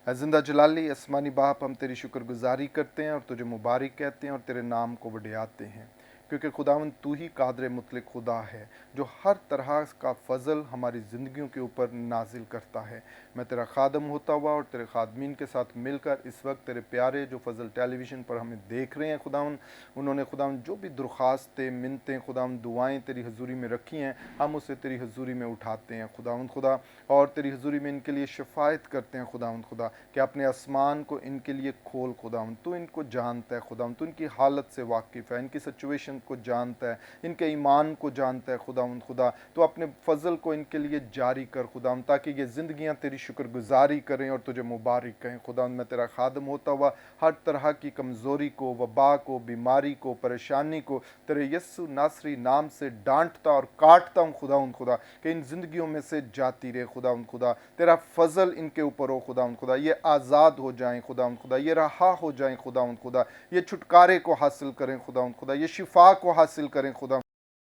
ऐ ज़िंदा जलाली आसमानी बाप, हम तेरी शुक्रगुजारी करते हैं और तुझे मुबारक कहते हैं और तेरे नाम को बढ़ाते हैं, क्योंकि खुदावंद तू ही कादर मुतलक खुदा है जो हर तरह का फ़ज़ल हमारी ज़िंदगियों के ऊपर नाजिल करता है। मैं तेरा खादम होता हुआ और तेरे खादमीन के साथ मिलकर इस वक्त तेरे प्यारे जो फजल टेलीविज़न पर हमें देख रहे हैं खुदावंद, उन्होंने खुदावंद जो भी दरख्वास्तें, मिन्नतें, खुदावंद दुआएं तेरी हजूरी में रखी हैं, हम उसे तेरी हजूरी में उठाते हैं खुदावंद खुदा, और तेरी हजूरी में इनके लिए शफायत करते हैं खुदावंद खुदा कि अपने आसमान को इनके लिए खोल खुदावंद। तू इनको जानता है खुदावंद, तू इनकी हालत से वाकिफ़ है, इनकी सिचुएशन को जानता है, इनके ईमान को जानता है खुदावंद खुदा। तो अपने फजल को इनके लिए जारी कर खुदावंद, ताकि ये ज़िंदगियाँ तेरी शुक्रगुजारी करें और तुझे मुबारक कहें खुदावंद। मैं तेरा खादम होता हुआ हर तरह की कमज़ोरी को, वबा को, बीमारी को, परेशानी को तेरे यस्सु नासरी नाम से डांटता और काटता हूँ खुदावंद खुदा, कि इन ज़िंदगियों में से जाती रहे खुदावंद खुदा। तेरा फजल इनके ऊपर हो खुदावंद खुदा, ये आज़ाद हो जाएं खुदावंद खुदा, ये रहा हो जाएं खुदावंद खुदा, ये छुटकारे को हासिल करें खुदावंद खुदा, ये शिफा को हासिल करें खुदा।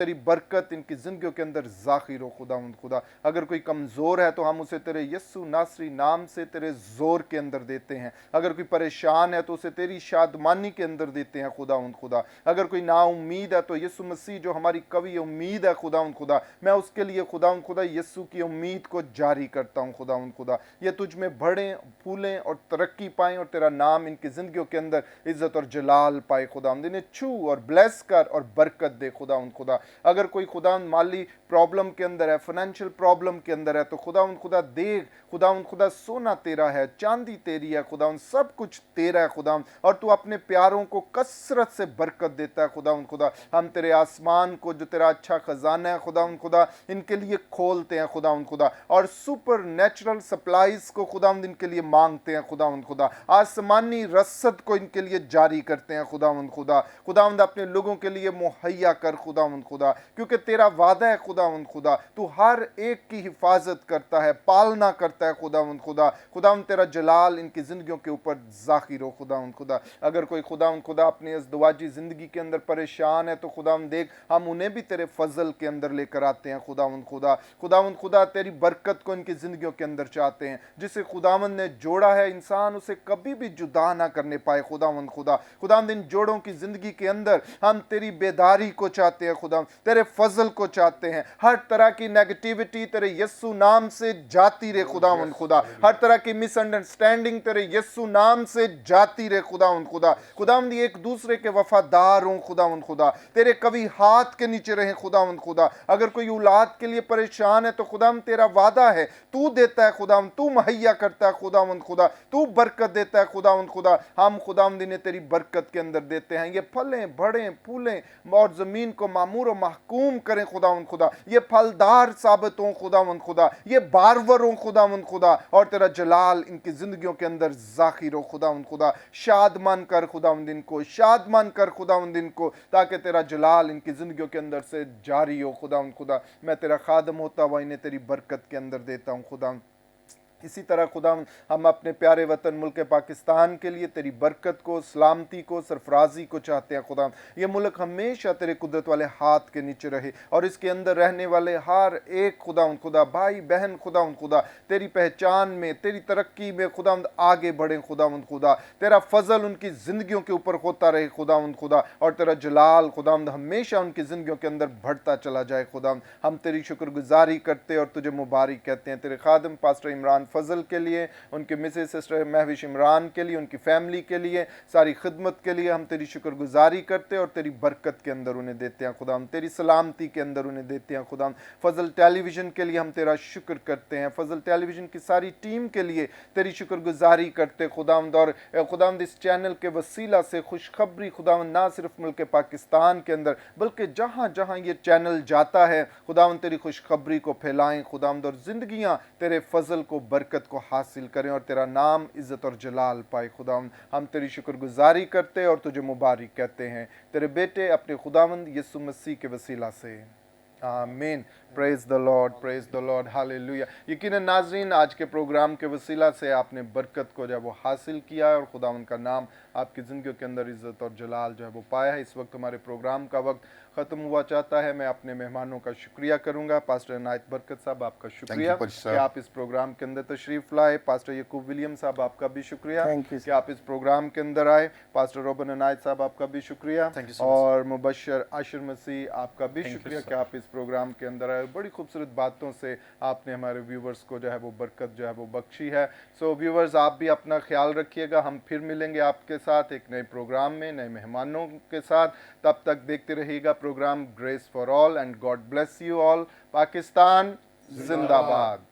तेरी बरकत इनकी ज़िंदगियों के अंदर ज़ाहिर हो खुदावंद खुदा। अगर कोई कमज़ोर है तो हम उसे तेरे यस्सु नासरी नाम से तेरे ज़ोर के अंदर देते हैं। अगर कोई परेशान है तो उसे तेरी शादमानी के अंदर देते हैं खुदावंद खुदा। अगर कोई नाउम्मीद है तो यस्सु मसीह जो हमारी कवी उम्मीद है खुदावंद खुदा, मैं उसके लिए खुदावंद खुदा यस्सु की उम्मीद को जारी करता हूँ खुदावंद खुदा। ये तुझ में बढ़ें, फूलें और तरक्की पाएँ और तेरा नाम इनकी ज़िंदगियों के अंदर इज़्ज़त और जलाल पाए खुदावंद। इन्हें छू और ब्लेस कर और बरकत दे खुदावंद खुदा। अगर कोई खुदावंद माली प्रॉब्लम के अंदर है, फाइनेंशियल प्रॉब्लम के अंदर है, तो खुदावंद खुदा देख खुदावंद खुदा, सोना तेरा है, चांदी तेरी है खुदावंद, सब कुछ तेरा है खुदावंद, और तू अपने प्यारों को कसरत से बरकत देता है खुदावंद खुदा। हम तेरे आसमान को जो तेरा अच्छा खजाना है खुदावंद खुदा, इनके लिए खोलते हैं खुदावंद खुदा, और सुपर नेचुरल सप्लाईज को खुदावंद इनके लिए मांगते हैं खुदावंद खुदा। आसमानी रसद को इनके लिए जारी करते हैं खुदावंद खुदा। खुदावंद अपने लोगों के लिए मुहैया कर खुदावंद खुदा, क्योंकि तेरा वादा है खुदावंद खुदा, तू हर एक की हिफाजत करता है, पालना करता है खुदावंद खुदा। खुदावंद तेरा जलाल इनकी ज़िंदगियों के ऊपर ज़ाहिर हो खुदावंद खुदा। अगर कोई खुदावंद खुदा अपनी अज़दवाजी ज़िंदगी के अंदर परेशान है तो खुदावंद देख, हम उन्हें भी तेरे फजल के अंदर लेकर आते हैं खुदावंद खुदा। खुदावंद खुदा तेरी बरकत को इनकी ज़िंदगियों के अंदर चाहते हैं। जिसे खुदावंद ने जोड़ा है, इंसान उसे कभी भी जुदा ना करने पाए खुदावंद खुदा। खुदावंद इन जोड़ों की ज़िंदगी के अंदर हम तेरी बेदारी को चाहते हैं खुदावंद, तेरे फजल को चाहते हैं। हर तरह की नेगेटिविटी तेरे यस्सु नाम से जाती रहे खुदावंद खुदा। हर तरह की मिसअंडरस्टैंडिंग तेरे यस्सु नाम से जाती रहे खुदावंद खुदा। खुदावंद एक दूसरे के वफादार हों खुदावंद खुदा, तेरे कभी हाथ के नीचे रहें खुदावंद खुदा। अगर कोई औलाद के लिए परेशान है तो खुदावंद तेरा वादा है, तू देता है खुदावंद, तू मुहैया करता है खुदावंद खुदा, तू बरकत देता है खुदावंद खुदा। हम खुदावंद इन्हें तेरी बरकत के अंदर देते हैं। ये फलें, बढ़ें, फूलें और ज़मीन को मामूर और महकूम करें खुदावंद खुदा। ये फलदार साबित हों खुदावंद खुदा, ये बारवर हों खुदावंद खुदा, और तेरा जलाल इनकी ज़िंदगियों के अंदर ज़ाहिर हो खुदावंद खुदा। शादमान कर खुदावंद इनको, शादमान कर खुदावंद इनको, ताकि तेरा जलाल इनकी ज़िंदगियों के अंदर से जारी हो खुदावंद खुदा। मैं तेरा खादम होता हुआ इन्हें तेरी बरकत के अंदर देता हूँ खुदावंद। इसी तरह खुदावंद हम अपने प्यारे वतन मुल्क पाकिस्तान के लिए तेरी बरकत को, सलामती को, सरफराजी को चाहते हैं खुदावंद। ये मुल्क हमेशा तेरे कुदरत वाले हाथ के नीचे रहे, और इसके अंदर रहने वाले हर एक खुदावंद खुदा, भाई बहन खुदावंद खुदा, तेरी पहचान में, तेरी तरक्की में खुदावंद आगे बढ़ें खुदावंद खुदा। तेरा फजल उनकी ज़िंदगियों के ऊपर होता रहे खुदावंद खुदा, और तेरा जलाल खुदावंद हमेशा उनकी ज़िंदगियों के अंदर बढ़ता चला जाए खुदावंद। हम तेरी शुक्रगुजारी करते और तुझे मुबारक कहते हैं। तेरे खादम पास्टर इमरान फजल के लिए, उनके मिसेस सिस्टर महविश इमरान के लिए, उनकी फैमिली के लिए, सारी खिदमत के लिए हम तेरी शुक्रगुजारी करते और तेरी बरकत के अंदर उन्हें देते हैं खुदाम, तेरी सलामती के अंदर उन्हें देते हैं खुदाम। फजल टेलीविज़न के लिए हम तेरा शुक्र करते हैं, फजल टेलीविज़न की सारी टीम के लिए तेरी शुक्रगुजारी करते खुदावंद। और खुदावंद इस चैनल के वसीला से खुशखबरी खुदावंद ना सिर्फ मुल्क पाकिस्तान के अंदर बल्कि जहाँ जहाँ ये चैनल जाता है खुदावंद तेरी खुशखबरी को फैलाएं खुदावंद, और ज़िंदगियाँ तेरे फजल को, बरकत को हासिल करें और तेरा नाम इज़्ज़त और जलाल पाए खुदावंद। हम तेरी शुक्रगुजारी करते और तुझे मुबारक कहते हैं तेरे बेटे अपने खुदावंद यीशु मसीह के वसीला से, आमीन। Praise the Lord, praise the Lord, hallelujah. यकीनन नाज़रीन, आज के प्रोग्राम के वसीला से आपने बरकत को जो है वो हासिल किया है और खुदावंद का नाम आपकी ज़िंदगियों के अंदर इज़्ज़त और जलाल जो है वो पाया है। इस वक्त हमारे प्रोग्राम का वक्त ख़त्म हुआ चाहता है। मैं अपने मेहमानों का शुक्रिया करूंगा। पास्टर इनायत बरकत साहब, आपका शुक्रिया कि आप इस प्रोग्राम के अंदर तशरीफ़ लाए। पास्टर यकूब विलियम साहब, आपका भी शुक्रिया कि आप इस प्रोग्राम के अंदर आए। पास्टर रोबन इनायत साहब, आपका भी शुक्रिया, और मुबशर आशिर मसीह, आपका भी शुक्रिया कि आप इस प्रोग्राम के अंदर आए। बड़ी खूबसूरत बातों से आपने हमारे व्यूवर्स को जो है वो बरकत जो है वो बख्शी है। सो व्यूवर्स, आप भी अपना ख्याल रखिएगा। हम फिर मिलेंगे आपके साथ एक नए प्रोग्राम में, नए मेहमानों के साथ। तब तक देखते रहिएगा program grace for all, and God bless you all. Pakistan जिंदाबाद।